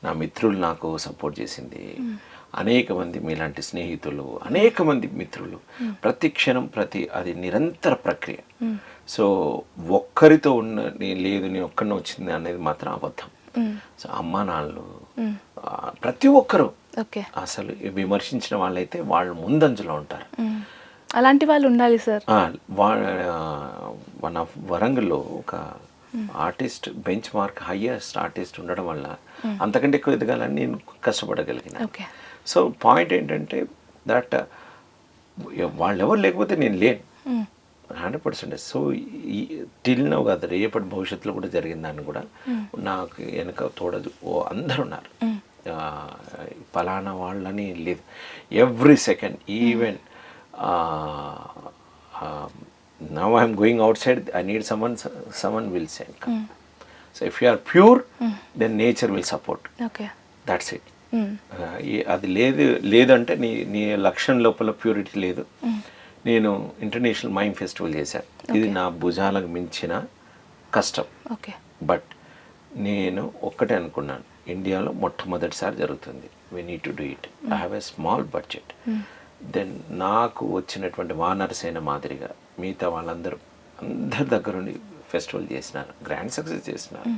నా మిత్రులు నాకు సపోర్ట్ చేసింది, అనేక మంది మీలాంటి స్నేహితులు, అనేక మంది మిత్రులు, ప్రతి క్షణం అది నిరంతర ప్రక్రియ. సో ఒక్కరితో లేదు నేను ఒక్కరిని వచ్చింది అనేది మాత్రం అబద్ధం. సో అమ్మా నాన్నలు ప్రతి ఒక్కరు అసలు విమర్శించిన వాళ్ళైతే వాళ్ళు ముందంజలో ఉంటారు. అలాంటి వాళ్ళు ఉండాలి సార్. మన వరంగల్లో ఒక artist bench mark highest artist ఉండడం వల్ల అంతకంటే ఎక్కువ ఎదగాలని నేను కష్టపడగలిగిన. సో పాయింట్ ఏంటంటే దట్ వాళ్ళు ఎవరు లేకపోతే నేను లేను 100%. సో టిల్ నవ్ కాదు, రేపటి భవిష్యత్తులో కూడా జరిగిన దాన్ని కూడా నాకు వెనక తోడదు అందరు ఉన్నారు. ఫలానా వాళ్ళని లేదు, every second even now I am going outside, I need someone will send. So if you are pure, then nature will support. That's it. అది లేదంటే నీ లక్ష్యం లోపల ప్యూరిటీ లేదు. నేను ఇంటర్నేషనల్ మైమ్ ఫెస్టివల్ చేశాను, ఇది నా భుజాలకు మించిన కష్టం. బట్ నేను ఒక్కటే అనుకున్నాను, ఇండియాలో మొట్టమొదటిసారి జరుగుతుంది, we need to do it. I have a small budget. Then నాకు వచ్చినటువంటి వానరసేన మాదిరిగా మిగతా వాళ్ళందరూ అందరి దగ్గర నుండి ఫెస్టివల్ చేసినారు, గ్రాండ్ సక్సెస్ చేసినారు.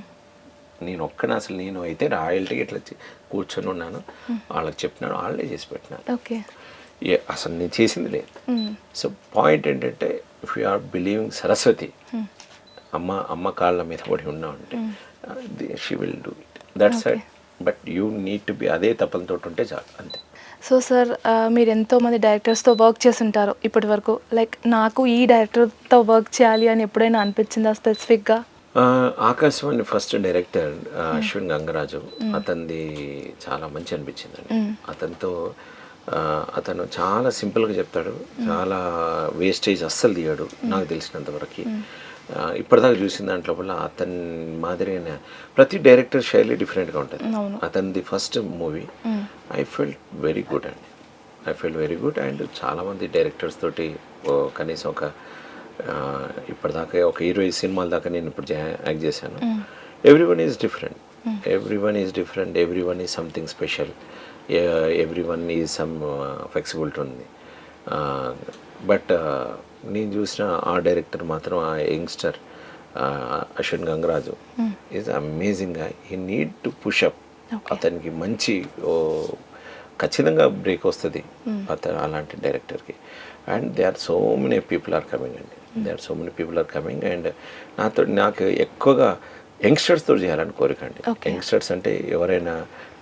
నేను ఒక్కనే అసలు నేను అయితే రాయల్టీకి ఇట్లా కూర్చొని ఉన్నాను, వాళ్ళకి చెప్పినాను, వాళ్ళే చేసి పెట్టినాను. ఓకే. అసలు నేను చేసింది లేదు. సో పాయింట్ ఏంటంటే if you are believing Saraswati అమ్మ కాళ్ళ మీద పడి ఉన్నావు అంటే she will do it, that's it. But you need to be అదే తపనతో ఉంటే చాలు, అంతే. సో సార్ మీరు ఎంతోమంది డైరెక్టర్స్తో వర్క్ చేసి ఉంటారు ఇప్పటి వరకు. లైక్ నాకు ఈ డైరెక్టర్తో వర్క్ చేయాలి అని ఎప్పుడైనా అనిపించిందా స్పెసిఫిక్గా? ఆకాశవాణి ఫస్ట్ డైరెక్టర్ అశ్విన్ గంగరాజు, అతనిది చాలా మంచి అనిపించిందండి. అతనితో అతను చాలా సింపుల్గా చెప్తాడు, చాలా వేస్టేజ్ అస్సలు తీయడు నాకు తెలిసినంతవరకు. ఇప్పటిదాకా చూసిన దాంట్లో వల్ల అతని మాదిరిగా ప్రతి డైరెక్టర్ శైలి డిఫరెంట్గా ఉంటుంది. అతనిది first movie I felt very good అండి, I felt very good. And చాలామంది డైరెక్టర్స్ తోటి కనీసం ఒక ఇప్పటిదాకా ఒక 20 సినిమాల దాకా నేను ఇప్పుడు యాక్ట్ చేశాను. Everyone is different, everyone is different, everyone is something special, everyone is some flexibility ఉంది. బట్ నేను చూసిన ఆ డైరెక్టర్ మాత్రం, ఆ youngster Ashwin Gangaraju is amazing. He need to push up. అతనికి మంచి ఖచ్చితంగా బ్రేక్ వస్తుంది అతను అలాంటి డైరెక్టర్కి. And they are so many people are coming అండి, they are so many people are coming. And నాకు ఎక్కువగా యంగ్స్టర్స్తో చేయాలని కోరిక అండి. యంగ్స్టర్స్ అంటే ఎవరైనా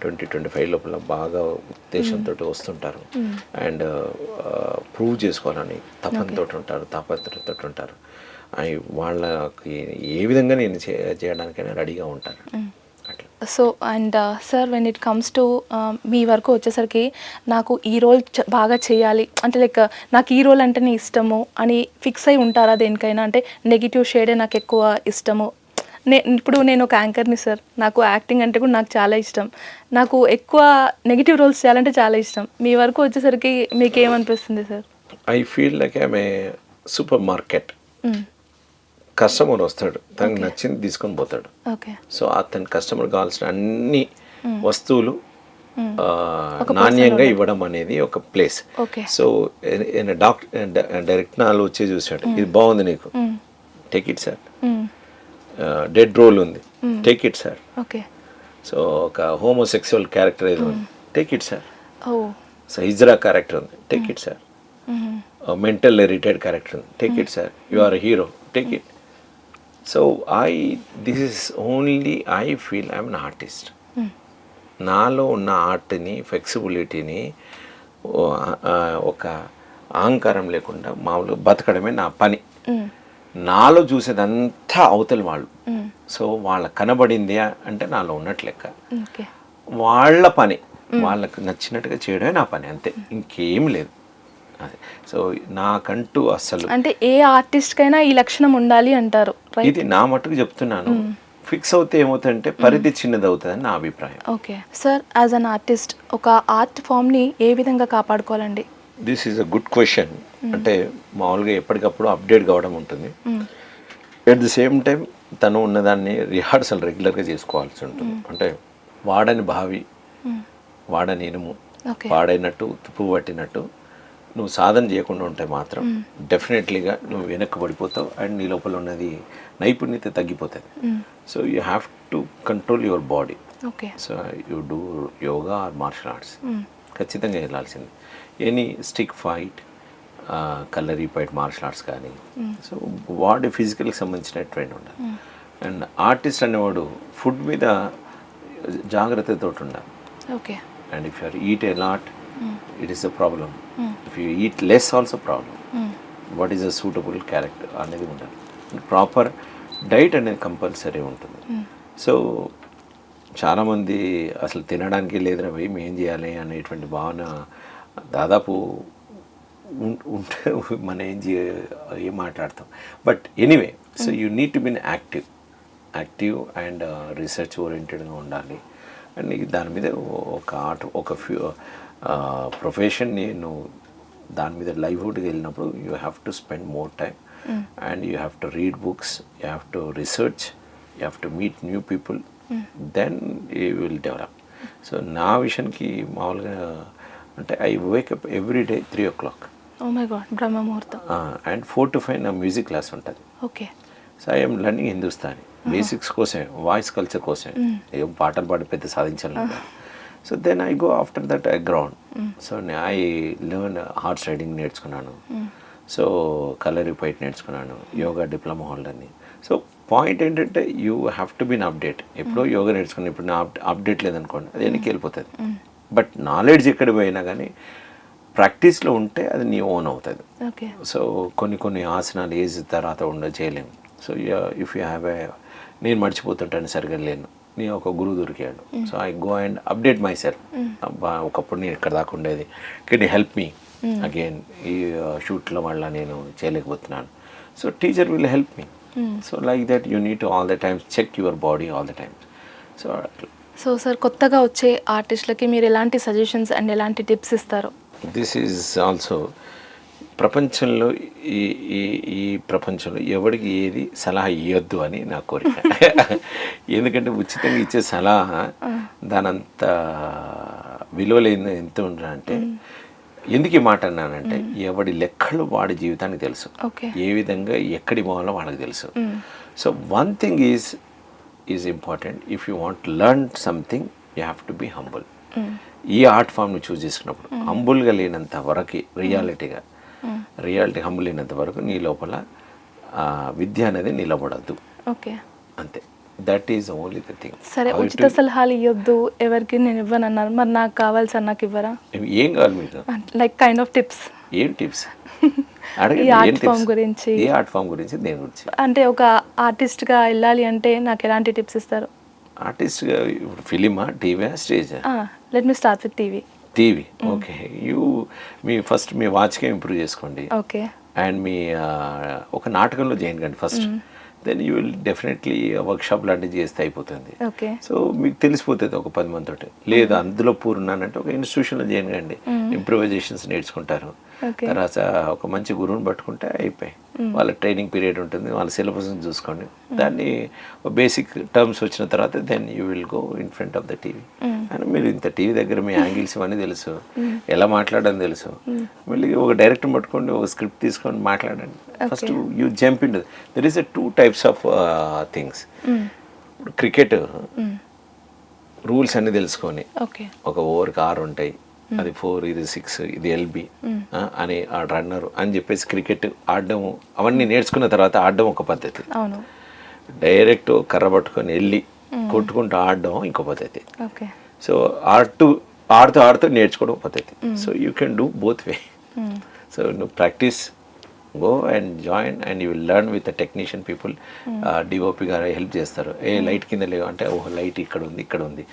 20-25 లోపల బాగా ఉద్దేశంతో వస్తుంటారు అండ్ ప్రూవ్ చేసుకోవాలని తపనతో ఉంటారు, తాపత్రతో ఉంటారు. వాళ్ళకి ఏ విధంగా నేను చేయడానికైనా రెడీగా ఉంటాను అట్లా. So and sir when it comes to me వరకు వచ్చేసరికి నాకు ఈ రోల్ బాగా చేయాలి అంటే లైక్ నాకు ఈ రోల్ అంటేనే ఇష్టము అని ఫిక్స్ అయి ఉంటారా దేనికైనా? అంటే నెగిటివ్ షేడే నాకు ఎక్కువ ఇష్టము. ఇప్పుడు నేను ఒక యాంకర్ని సార్, నాకు యాక్టింగ్ అంటే కూడా నాకు చాలా ఇష్టం, నాకు ఎక్కువ నెగిటివ్ రోల్స్ చేయాలంటే చాలా ఇష్టం. మీ వరకు వచ్చేసరికి మీకు ఏమనిపిస్తుంది sir? I feel like I'm a super market. Customer వస్తాడు, తనకు నచ్చింది తీసుకొని పోతాడు. సో అతని కస్టమర్ కావాల్సిన అన్ని వస్తువులు నాణ్యంగా ఇవ్వడం అనేది ఒక ప్లేస్. సో డైరెక్ట్ నాలో వచ్చి చూసాడు, ఇది బాగుంది నీకు, take it sir. Dead role ఉంది, టేక్ ఇట్ సార్. సో ఒక హోమోసెక్సువల్ క్యారెక్టర్ ఏదో ఉంది, take it sir. So hijra character ఉంది, take it sir. Mental retired character ఉంది, take it sir. You are hero, take it. So this is only I feel I'm an artist. నాలో ఉన్న ఆర్ట్ని, ఫ్లెక్సిబిలిటీని, ఒక అహంకారం లేకుండా మామూలుగా బతకడమే నా పని. నాలో చూసేదంతా అవతల వాళ్ళు. సో వాళ్ళకి కనబడింది అంటే నాలో ఉన్నట్టు లెక్క. వాళ్ళ పని వాళ్ళకు నచ్చినట్టుగా చేయడమే నా పని, అంతే, ఇంకేం లేదు. అదే. సో నాకంటూ అసలు అంటే ఏ ఆర్టిస్ట్కైనా ఈ లక్షణం ఉండాలి అంటారు. ఇది నా మట్టుకు చెప్తున్నాను. ఫిక్స్ అవుతే ఏమవుతుందంటే పరిధి చిన్నది అవుతుందని నా అభిప్రాయం. Okay sir, as an artist ఒక ఆర్ట్ ఫామ్ని ఏ విధంగా కాపాడుకోవాలండి? This is a good question. అంటే మామూలుగా ఎప్పటికప్పుడు అప్డేట్ కావడం ఉంటుంది. ఎట్ ది సేమ్ టైం తను ఉన్నదాన్ని రిహార్సల్ రెగ్యులర్గా చేసుకోవాల్సి ఉంటుంది. అంటే వాడని బావి, వాడని ఇనుము, వాడైనట్టు తుప్పు పట్టినట్టు నువ్వు సాధన చేయకుండా ఉంటే మాత్రం డెఫినెట్లీగా నువ్వు వెనక్కి పడిపోతావు అండ్ నీ లోపల ఉన్నది నైపుణ్యత తగ్గిపోతుంది. So you have to control your body. So you do yoga or martial arts ఖచ్చితంగా వెళ్ళాల్సింది. Any stick fight, kalari fight, martial arts కానీ. సో బాడీ ఫిజికల్కి సంబంధించిన ట్రైన్ ఉండాలి. అండ్ ఆర్టిస్ట్ అనేవాడు ఫుడ్ మీద జాగ్రత్తతో ఉండాలి. And if you eat a lot, it is a problem. If you eat less also problem. What is a suitable character అనేది ఉండాలి. ప్రాపర్ డైట్ అనేది కంపల్సరీ ఉంటుంది. సో చాలామంది అసలు తినడానికి లేదురా భయ్ మేం చేయాలి అనేటువంటి భావన దాదాపు ఉంటే మనం ఏం మాట్లాడతాం. But anyway, so you need to been active and research ఓరియంటెడ్గా ఉండాలి. అండ్ దాని మీద ఒక ఆర్ట్, ఒక ప్రొఫెషన్ని నువ్వు దాని మీద లైవ్వుడ్గా వెళ్ళినప్పుడు you have to spend more time and you have to read books, you have to research, you have to meet new people, then you will develop. So నా విషయానికి మామూలుగా అంటే I wake up every day 3 o'clock. Oh my God, Brahma muhurtham. And 4 to 5 నా music class ఉంటుంది. So I'm learning Hindustani. Basics కోసమే, voice culture కోసమే, ఏం పాటలు పాడి పెద్ద సాధించాలి. So then I go after that I ground. So I learn horse riding నేర్చుకున్నాను. సో కలర్ ఫైట్ నేర్చుకున్నాను, యోగా డిప్లొమా హోల్డర్ని. సో పాయింట్ ఏంటంటే you have to been update. ఎప్పుడో యోగా నేర్చుకుని ఇప్పుడు నా అప్డేట్ లేదనుకోండి, అది వెనక్కి వెళ్ళిపోతుంది. బట్ నాలెడ్జ్ ఎక్కడ పోయినా కానీ ప్రాక్టీస్లో ఉంటే అది నీ ఓన్ అవుతుంది. సో కొన్ని ఆసనాలు ఏజ్ తర్వాత చేయలేము. సో ఇఫ్ యూ హ్యావ్ నేను మర్చిపోతుంటాను, సరిగ్గా లేను, నీ ఒక గురువు దొరికాడు. So I go and update myself. ఒకప్పుడు నేను ఇక్కడ దాకా ఉండేది, can you help me again, ఈ షూట్లో మళ్ళీ నేను చేయలేకపోతున్నాను. So teacher will help me. So like that you need to all the times check your body all the times. So so sir, కొత్తగా వచ్చే ఆర్టిస్టులకి మీరు ఎలాంటి సజెషన్స్ అండ్ ఎలాంటి టిప్స్ ఇస్తారు? దిస్ ఈజ్ ఆల్సో ప్రపంచంలో ఈ ప్రపంచంలో ఎవరికి ఏది సలహా ఇవ్వద్దు అని నా కోరిక. ఎందుకంటే ఉచితంగా ఇచ్చే సలహా దానంత విలువలేని ఎంత ఉండాలంటే, ఎందుకు ఈ మాట అన్నానంటే ఎవడి లెక్కలు వాడి జీవితానికి తెలుసు, ఏ విధంగా ఎక్కడి పోవాలో వాళ్ళకి తెలుసు. So one thing is important, if you want learn something you have to be humble. ఈ ఆర్ట్ ఫామ్ని చూస్ చేసుకున్నప్పుడు హంబుల్గా లేనంత వరకు రియాలిటీ హంబుల్ లేనంత వరకు నీ లోపల విద్య అనేది నిలబడద్దు. అంతే, that is only the thing. సరే, ఉచిత సలహాలు ఇవ్వద్దు ఎవరికి, నేను ఇవ్వనన్నారు, మరి నాకు కావాలి సార్, నాకు ఇవ్వరా? ఏం కావాలి మీకు? Like kind of tips. ఏం టిప్స్? ఈ ఆర్ట్ ఫామ్ గురించి. ఏ ఆర్ట్ ఫామ్ గురించి? దేని గురించి? అంటే ఒక ఆర్టిస్ట్గా వెళ్ళాలి అంటే నాకు ఎలాంటి టిప్స్ ఇస్తారు? ఆర్టిస్ట్గా ఇప్పుడు ఫిలిమా, టీవీ, స్టేజా? Let me start with TV. Okay. First మీ వాచ్కే ఇంప్రూవ్ చేసుకోండి. ఓకే. అండ్ మీ ఒక నాటకంలో జాయిన్ కండి first. Then you will definitely workshop లాంటివి చేస్తే అయిపోతుంది. సో మీకు తెలిసిపోతుంది ఒక 10 మందితోటి. లేదు అందులో పూర్ణానంటే ఒక ఇన్స్టిట్యూషన్లో జాయిన్ కండి, ఇంప్రూవైజేషన్స్ నేర్చుకుంటారు. తర్వాత ఒక మంచి గురువుని పట్టుకుంటే అయిపోయి, వాళ్ళ ట్రైనింగ్ పీరియడ్ ఉంటుంది, వాళ్ళ సిలబస్ చూసుకోండి. దాన్ని బేసిక్ టర్మ్స్ వచ్చిన తర్వాత then you will go in front of the TV. అని మీరు ఇంత టీవీ దగ్గర మీ యాంగిల్స్ ఇవన్నీ తెలుసు, ఎలా మాట్లాడడం తెలుసు. మళ్ళీ ఒక డైరెక్టర్ పట్టుకోండి, ఒక స్క్రిప్ట్ తీసుకొని మాట్లాడండి. First you jump in. There is 2 types of things. Cricket rules అన్ని తెలుసుకొని, ఒక ఓవర్కి 6 ఉంటాయి, అది 4, ఇది 6, ఇది ఎల్బి అని ఆ రన్నర్ అని చెప్పేసి క్రికెట్ ఆడడం అవన్నీ నేర్చుకున్న తర్వాత ఆడడం ఒక పద్ధతి. డైరెక్ట్ కర్ర పట్టుకొని వెళ్ళి కొట్టుకుంటూ ఆడడం ఇంకో పద్ధతి. సో ఆడుతూ నేర్చుకోవడం పద్ధతి. So you can do both way. So నువ్వు practice, go and join and you will learn with the technician people. DOP garu help చేస్తారు. లైట్ కింద లేవు అంటే ఓహో లైట్ ఇక్కడ ఉంది.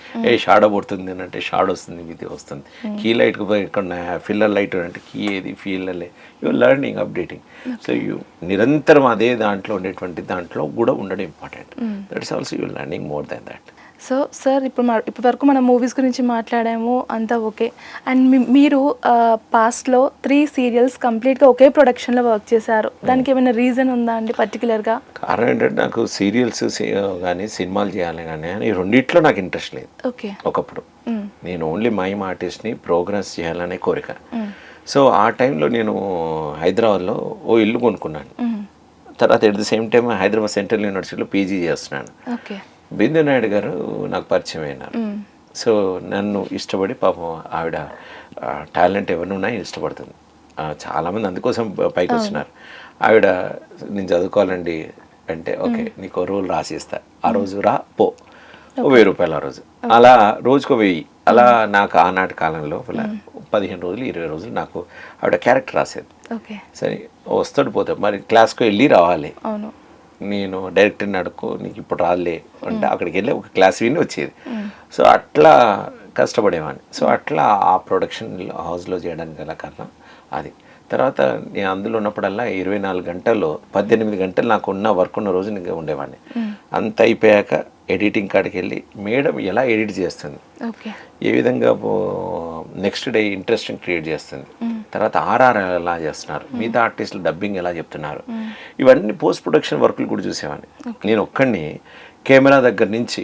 షాడో పడుతుంది అని అంటే షాడో వస్తుంది, ఇది వస్తుంది. కీ లైట్ ఇక్కడ ఫిల్లర్ లైట్ అంటే కీ ఏది, ఫిల్లర్లే. You learning, updating. So you నిరంతరం అదే దాంట్లో ఉండేటువంటి దాంట్లో కూడా ఉండడం important. That is also you learning more than that. So sir, ఇప్పటి వరకు మనం మూవీస్ గురించి మాట్లాడాము, అంతా ఓకే. అండ్ మీరు పాస్ట్లో 3 సీరియల్స్ కంప్లీట్గా ఒకే ప్రొడక్షన్లో వర్క్ చేశారు. దానికి ఏమైనా రీజన్ ఉందా అండి పర్టికులర్గా? కారణం ఏంటంటే నాకు సీరియల్స్ కానీ సినిమాలు చేయాలి కానీ ఈ రెండిట్లో నాకు ఇంట్రెస్ట్ లేదు. ఓకే. ఒకప్పుడు నేను ఓన్లీ మైమ్ ఆర్టిస్ట్ని, ప్రోగ్రామ్స్ చేయాలనే కోరిక. సో ఆ టైంలో నేను హైదరాబాద్లో ఓ ఇల్లు కొనుక్కున్నాను. తర్వాత at the same time Hyderabad central యూనివర్సిటీలో పీజీ చేస్తున్నాను. ఓకే. బిందు నాయుడు గారు నాకు పరిచయం అయినారు. సో నన్ను ఇష్టపడి, పాపం ఆవిడ టాలెంట్ ఎవరినున్నా ఇష్టపడుతుంది, చాలామంది అందుకోసం పైకి వచ్చినారు. ఆవిడ నేను చదువుకోవాలండి అంటే ఓకే నీకు రూల్ రాసిస్తా, ఆ రోజు రా పో, 1000 రూపాయలు ఆ రోజు, అలా రోజుకో 1000. అలా నాకు ఆనాటి కాలంలో 15 రోజులు 20 రోజులు నాకు ఆవిడ క్యారెక్టర్ రాసేది. సరే వస్తాడు పోతాడు, మరి క్లాస్కి వెళ్ళి రావాలి. నేను డైరెక్టర్ని అడుక్కో, నీకు ఇప్పుడు రాలే అంటే అక్కడికి వెళ్ళి ఒక క్లాస్ విని వచ్చేది. సో అట్లా కష్టపడేవాడిని. సో అట్లా ఆ ప్రొడక్షన్ హౌస్లో చేయడానికి గల కారణం అది. తర్వాత నేను అందులో ఉన్నప్పుడల్లా 24 గంటల్లో 18 గంటలు నాకు ఉన్న వర్క్ ఉన్న రోజు నేను ఉండేవాడిని. అంత అయిపోయాక ఎడిటింగ్ కాడికి వెళ్ళి మేడం ఎలా ఎడిట్ చేస్తుంది, ఏ విధంగా నెక్స్ట్ డే ఇంట్రెస్టింగ్ క్రియేట్ చేస్తుంది, తర్వాత ఆర్ఆర్ ఎలా చేస్తున్నారు, మిగతా ఆర్టిస్టులు డబ్బింగ్ ఎలా చెప్తున్నారు, ఇవన్నీ పోస్ట్ ప్రొడక్షన్ వర్క్లు కూడా చూసేవాడిని. నేను ఒక్కడిని కెమెరా దగ్గర నుంచి,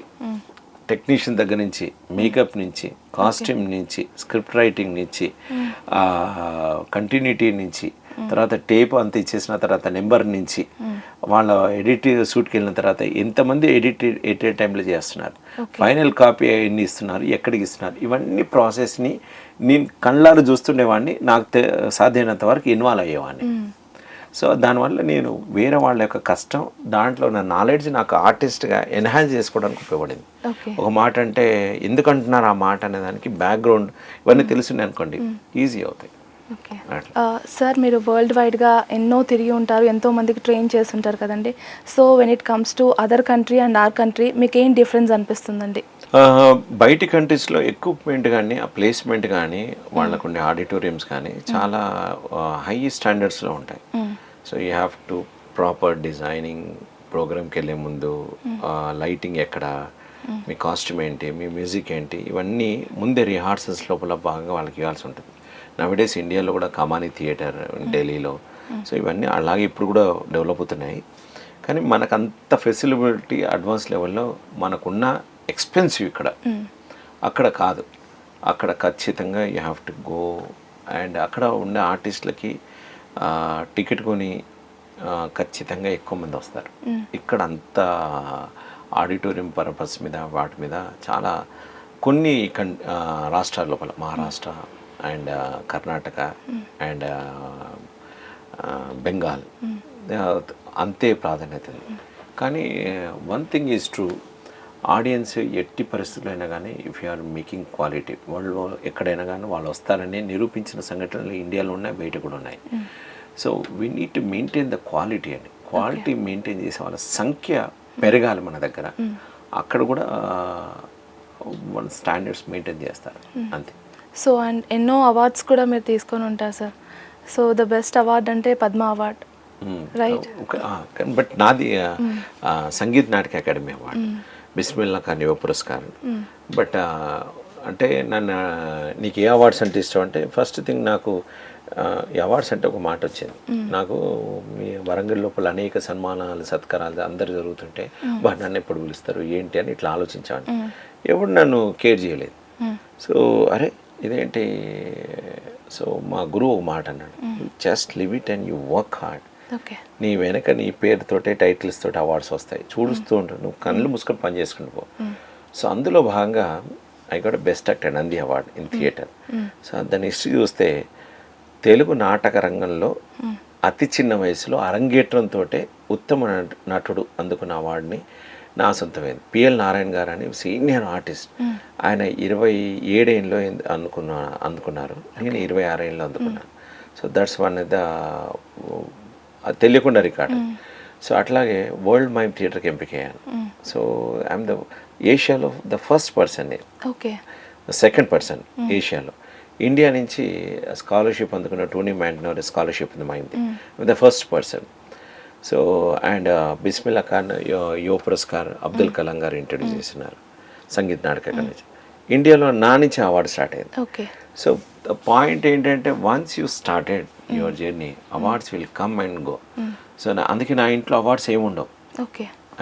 టెక్నీషియన్ దగ్గర నుంచి, మేకప్ నుంచి, కాస్ట్యూమ్ నుంచి, స్క్రిప్ట్ రైటింగ్ నుంచి, కంటిన్యూటీ నుంచి, తర్వాత టేప్ అంతా ఇచ్చేసిన తర్వాత నెంబర్ నుంచి వాళ్ళ ఎడిట్ షూట్కి వెళ్ళిన తర్వాత ఎంతమంది ఎట్ ఏ టైంలో చేస్తున్నారు, ఫైనల్ కాపీ ఎన్ని ఇస్తున్నారు, ఎక్కడికి ఇస్తున్నారు, ఇవన్నీ ప్రాసెస్ని నేను కళ్ళారు చూస్తుండేవాడిని. నాకు సాధ్యమైనంత వరకు ఇన్వాల్వ్ అయ్యేవాడిని. సో దానివల్ల నేను వేరే వాళ్ళ యొక్క కష్టం దాంట్లో నా నాలెడ్జ్ నాకు ఆర్టిస్ట్గా ఎన్హాన్స్ చేసుకోవడానికి ఉపయోగపడింది. ఒక మాట అంటే ఎందుకు అంటున్నారు ఆ మాట అనే దానికి బ్యాక్గ్రౌండ్ ఇవన్నీ తెలుసున్నాయి అనుకోండి, ఈజీ అవుతాయి. ఓకే సార్, మీరు వరల్డ్ వైడ్గా ఎన్నో తిరిగి ఉంటారు, ఎంతో మందికి ట్రైన్ చేస్తుంటారు కదండి. So when it comes to other country and our country మీకు ఏం డిఫరెన్స్ అనిపిస్తుందండి? బయటి కంట్రీస్లో ఎక్విప్మెంట్ కానీ ఆ ప్లేస్మెంట్ కానీ వాళ్ళకు ఉండే ఆడిటోరియంస్ కానీ చాలా హై స్టాండర్డ్స్లో ఉంటాయి. So you have to proper designing, ప్రోగ్రామ్కి వెళ్ళే ముందు లైటింగ్ ఎక్కడ, మీ కాస్ట్యూమ్ ఏంటి, మీ మ్యూజిక్ ఏంటి, ఇవన్నీ ముందే రిహార్సల్స్ లోపల భాగంగా వాళ్ళకి ఇవ్వాల్సి ఉంటుంది. నవడేస్ ఇండియాలో కూడా కమాని థియేటర్ ఢిల్లీలో, సో ఇవన్నీ అలాగే ఇప్పుడు కూడా డెవలప్ అవుతున్నాయి. కానీ మనకు అంత ఫెసిలిటీ అడ్వాన్స్ లెవెల్లో మనకున్న ఎక్స్పెన్సివ్ ఇక్కడ, అక్కడ కాదు. అక్కడ ఖచ్చితంగా you have to go and అక్కడ ఉండే ఆర్టిస్టులకి టికెట్ కొని ఖచ్చితంగా ఎక్కువ మంది వస్తారు. ఇక్కడ అంత ఆడిటోరియం పర్పస్ మీద వాటి మీద చాలా కొన్ని రాష్ట్రాల లోపల మహారాష్ట్ర అండ్ కర్ణాటక అండ్ బెంగాల్ అంతే ప్రాధాన్యత. కానీ one thing is true, audience ఎట్టి పరిస్థితుల్లో అయినా కానీ if you are making quality, వాళ్ళు ఎక్కడైనా కానీ వాళ్ళు వస్తారని నిరూపించిన సంఘటనలు ఇండియాలో ఉన్నాయి, బయట కూడా ఉన్నాయి. So we need to maintain the quality అండి. క్వాలిటీ మెయింటైన్ చేసే వాళ్ళ సంఖ్య పెరగాలి మన దగ్గర. అక్కడ కూడా మన స్టాండర్డ్స్ మెయింటైన్ చేస్తారు అంతే. సో అండ్ ఎన్నో అవార్డ్స్ కూడా మీరు తీసుకొని ఉంటారు sir. So the best award అంటే పద్మ అవార్డ్, రైట్? బట్ నాది సంగీత్ నాటక అకాడమీ అవార్డు, బిస్మిల్లా ఖాన్ యువ పురస్కారం. బట్ అంటే నన్ను నీకు ఏ అవార్డ్స్ అంటే ఇష్టం అంటే ఫస్ట్ థింగ్ నాకు ఈ అవార్డ్స్ అంటే ఒక మాట వచ్చింది నాకు. మీ వరంగల్ లోపల అనేక సన్మానాలు సత్కారాలు అందరు జరుగుతుంటే నన్ను ఎప్పుడు పిలుస్తారు ఏంటి అని ఇట్లా ఆలోచించాను. ఎప్పుడు నన్ను కేర్ చేయలేదు. సో అరే ఇదేంటి, సో మా గురువు ఒక మాట అన్నాడు, just live it and you work hard. నీ వెనక నీ పేరుతోటే టైటిల్స్ తోటి అవార్డ్స్ వస్తాయి, చూడుస్తూ ఉంటావు, నువ్వు కళ్ళు మూసుకొని పని చేసుకుని పో. సో అందులో భాగంగా I got best actor Nandi award in theatre. So దాని హిస్టరీ చూస్తే తెలుగు నాటక రంగంలో అతి చిన్న వయసులో అరంగేట్రంతో ఉత్తమ నటుడు అందుకున్న అవార్డుని నా సొంతమైంది. పిఎల్ నారాయణ గారు అని సీనియర్ ఆర్టిస్ట్, ఆయన 27 ఏళ్ళలో అందుకున్నారు, నేను 26 ఏళ్ళలో అందుకున్నాను. సో దట్స్ వన్ ద తెలియకుండా రికార్డ్. సో అట్లాగే వరల్డ్ మైమ్ థియేటర్కి ఎంపికయ్యాను. సో ఐఎమ్ ద ఏషియాలో the first person, second person ఏషియాలో. ఇండియా నుంచి స్కాలర్షిప్ అందుకున్న టోనీ మ్యాంటనర్ స్కాలర్షిప్ మైంది, the first person. So and Bismillah Khan Yuva Puraskar Abdul Kalam గారు ఇంట్రడ్యూస్ చేస్తున్నారు సంగీత్ నాటక నుంచి. ఇండియాలో నా నుంచి అవార్డు స్టార్ట్ అయింది. సో ద పాయింట్ ఏంటంటే once you started your journey awards will come and go. So అందుకే నా ఇంట్లో అవార్డ్స్ ఏమి ఉండవు.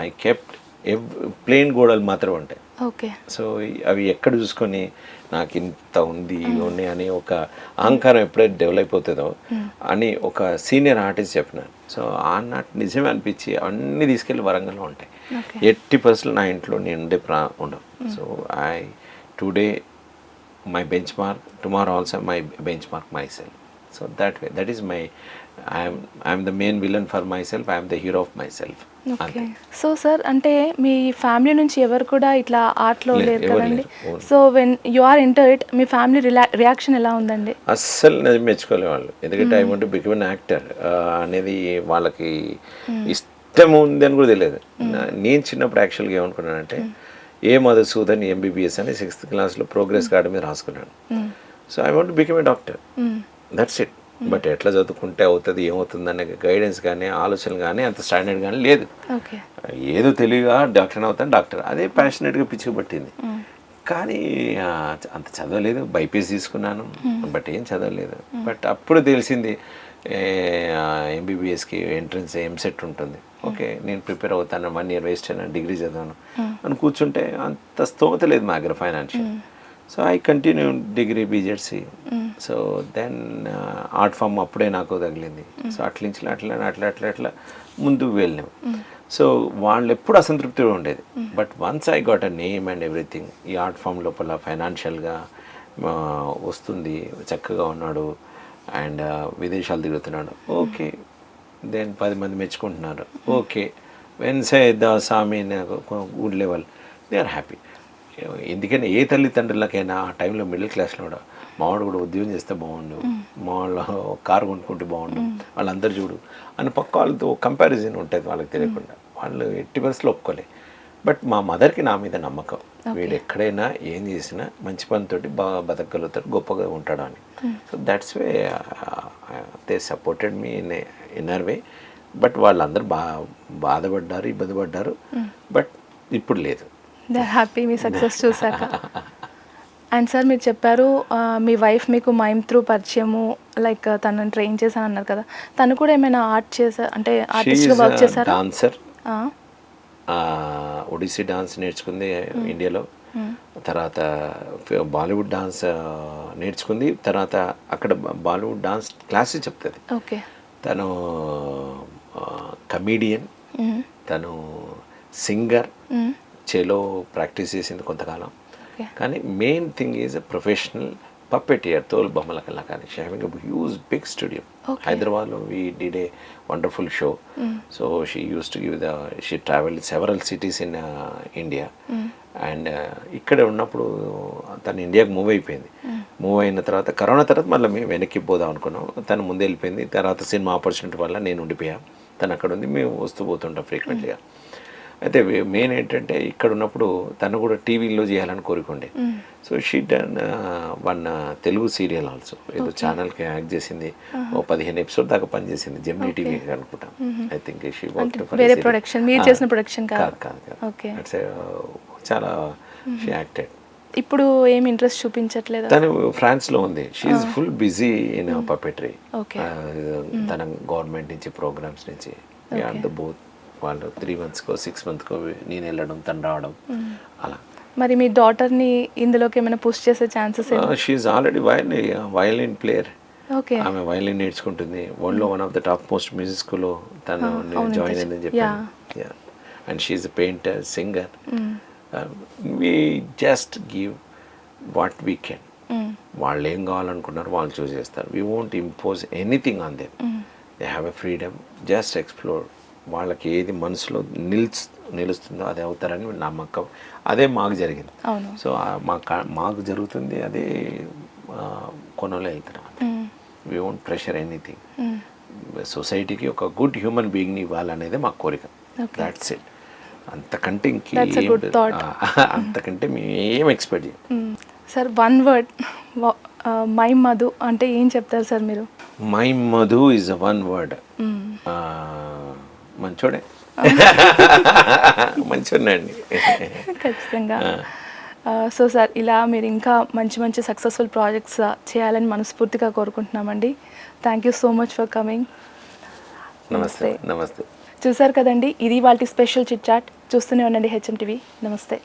ఐ కెప్ట్ ప్లెయిన్ గోడలు మాత్రం ఉంటాయి. సో అవి ఎక్కడ చూసుకొని నాకు ఇంత ఉంది ఇవన్నీ అని ఒక అహంకారం ఎప్పుడైతే డెవలప్ అవుతుందో అని ఒక సీనియర్ ఆర్టిస్ట్ చెప్పినాను. సో ఆ నాటి నిజమే అనిపించి అన్నీ తీసుకెళ్ళి వరంగల్లో ఉంటాయి. ఎట్టి పరిస్థితులు నా ఇంట్లో నేను ఉండే ఉండవు. So I today my bench mark, tomorrow also my bench mark my self. So that way that is my I'm the main villain for my self, I'm the hero of my self. Okay. So sir అంటే మీ family నుంచి ఎవరు కూడా ఇట్లా ఆర్ట్లో లేరు కదండి. So when you are enter it మీ family reaction ఎలా ఉందండి? అస్సలు నిజం మెచ్చుకోలే వాళ్ళు. ఎందుకంటే I want to become an actor అనేది వాళ్ళకి ఇష్టం ఉంది అని కూడా తెలియదు. నేను చిన్నప్పుడు యాక్చువల్గా ఏమనుకున్నానంటే ఏ మధుసూదన్ ఎంబీబీఎస్ అని 6th క్లాస్లో ప్రోగ్రెస్ కార్డు మీద రాసుకున్నాను. So I want to become a doctor, that's it. But ఎట్లా చదువుకుంటే అవుతుంది ఏమవుతుంది అనే గైడెన్స్ కానీ ఆలోచనలు కానీ అంత స్టాండర్డ్ కానీ లేదు. ఏదో తెలివిగా డాక్టర్ అవుతాను, డాక్టర్ అదే ప్యాషనెట్గా పిచ్చి పట్టింది. కానీ అంత చదవలేదు, బైపీఎస్ తీసుకున్నాను బట్ ఏం చదవలేదు. బట్ అప్పుడు తెలిసింది ఎంబీబీఎస్కి ఎంట్రన్స్ ఎంసెట్ ఉంటుంది. ఓకే నేను ప్రిపేర్ అవుతాను, 1 year వేస్ట్ అయినా డిగ్రీ చదివాను అని కూర్చుంటే అంత స్తోమత లేదు మా దగ్గర financial. So I continue degree BZC. So then art form అప్పుడే నాకు తగిలింది. సో అట్లా ముందుకు వెళ్ళాం. సో వాళ్ళు ఎప్పుడు అసంతృప్తిగా ఉండేది. But once I got a name and everything, ఈ ఆర్ట్ ఫామ్ లోపల ఫైనాన్షియల్గా వస్తుంది, చక్కగా ఉన్నాడు అండ్ విదేశాలు తిరుగుతున్నాడు, ఓకే. దెన్ 10 మంది మెచ్చుకుంటున్నారు, okay. When say the same good level, they are happy. ఎందుకని ఏ తల్లిదండ్రులకైనా ఆ టైంలో మిడిల్ క్లాస్లో కూడా మావాడు కూడా ఉద్యోగం చేస్తే బాగుండు, మా వాళ్ళ కారు కొనుక్కుంటే బాగుండు, వాళ్ళందరూ చూడు అని పక్క వాళ్ళతో కంపారిజన్ ఉంటుంది వాళ్ళకి తెలియకుండా. వాళ్ళు ఎట్టి పరిస్థితులు ఒప్పుకోలే. బట్ మా మదర్కి నా మీద నమ్మకం, వీడు ఎక్కడైనా ఏం చేసినా మంచి పనితోటి బాగా బతకగలుగుతాడు, గొప్పగా ఉంటాడు అని. So that's way they supported me inner way. But వాళ్ళందరూ బాధపడ్డారు, ఇబ్బంది పడ్డారు. బట్ ఇప్పుడు లేదు, దే హ్యాపీ మీ సక్సెస్ చూసాక. అండ్ సార్ మీరు చెప్పారు మీ వైఫ్ మీకు మైమ్ త్రూ పరిచయము, లైక్ తనని ట్రైన్ చేశాను అన్నారు కదా, తను కూడా ఏమైనా ఆర్ట్ అంటే ఆర్టిస్ట్గా వర్క్ చేశారు? డాన్సర్, ఒడిస్సీ డాన్స్ నేర్చుకుంది ఇండియాలో. తర్వాత బాలీవుడ్ డాన్స్ నేర్చుకుంది. తర్వాత అక్కడ బాలీవుడ్ డాన్స్ క్లాసెస్ చెప్తుంది. ఓకే. తను కమీడియన్, తను సింగర్, చెలో ప్రాక్టీస్ చేసింది కొంతకాలం. కానీ main thing is a professional puppeteer, తోలు బొమ్మల కళాకారి. She having a huge big studio. హైదరాబాద్లో we did a wonderful show. So she use to give she travel several cities in India. అండ్ ఇక్కడ ఉన్నప్పుడు తను ఇండియాకి మూవ్ అయిపోయింది. మూవ్ అయిన తర్వాత కరోనా తర్వాత మళ్ళీ మేము వెనక్కి పోదాం అనుకున్నాం. తను ముందే వెళ్ళిపోయింది. తర్వాత సినిమా ఆపర్చునిటీ వల్ల నేను ఉండిపోయాం, తను అక్కడ ఉంది. మేము వస్తూ పోతుంటాం ఫ్రీక్వెంట్గా. అయితే మెయిన్ ఏంటంటే ఇక్కడ ఉన్నప్పుడు తను కూడా టీవీలో చేయాలని కోరుకుండే. So she done one Telugu serial also, ఏదో ఛానల్కి యాక్ట్ చేసింది. ఓ 15 ఎపిసోడ్ దాకా పనిచేసింది జెమినీ టీవీ అనుకుంటాం. ఐ థింక్ షీ చాలా షీ యాక్టెడ్. ఇప్పుడు ఏం ఇంట్రెస్ట్ చూపించట్లేదు. తను ఫ్రాన్స్లో ఉంది. She's full busy in puppetry. తన గవర్నమెంట్ నుంచి ప్రోగ్రామ్స్ నుంచి బోత్ వాళ్ళు 3 monthsకో 6 monthsకో నేను వెళ్ళడం, తను రావడం అలా. మరి మీ డాటర్ని ఇందులోకి ఏమైనా పుష్ చేసే chances? She's already violin player. Okay. ఆమె వయలిన్ నేర్చుకుంటుంది. వరల్డ్లో one of the top most music స్కూల్లో తను జాయిన్ అయిందని చెప్పాను. And she's a painter, singer. We just give what we can. వాళ్ళు ఏం కావాలనుకున్నారు వాళ్ళు చూస్ చేస్తారు. We won't impose anything on them. They have a freedom, just explore. వాళ్ళకి ఏది మనసులో నిలుస్తుందో అదే అవుతారని నమ్మకం. అదే మాకు జరిగింది. సో మాకు జరుగుతుంది అదే కొనలో వెళ్తున్నాం. We won't pressure anything. సొసైటీకి ఒక గుడ్ హ్యూమన్ బీయింగ్ని ఇవ్వాలనేది మా కోరిక. That's it. అంతకంటే అంతకంటే మేము ఏం ఎక్స్పెక్ట్ చేయం. Sir, one word mime Madhu అంటే ఏం చెప్తారు సార్ మీరు? Mime Madhu is a one word. మంచోడే, మంచోడండి. ఖచ్చితంగా. సో సార్, ఇలా మీరు ఇంకా మంచి మంచి సక్సెస్ఫుల్ ప్రాజెక్ట్స్ చేయాలని మనస్ఫూర్తిగా కోరుకుంటున్నామండి. Thank you so much for coming. నమస్తే. నమస్తే. చూసారు కదండి, ఇది వాళ్ళ స్పెషల్ చిట్ చాట్. చూస్తూనే ఉండండి హెచ్ఎం టీవీ. నమస్తే.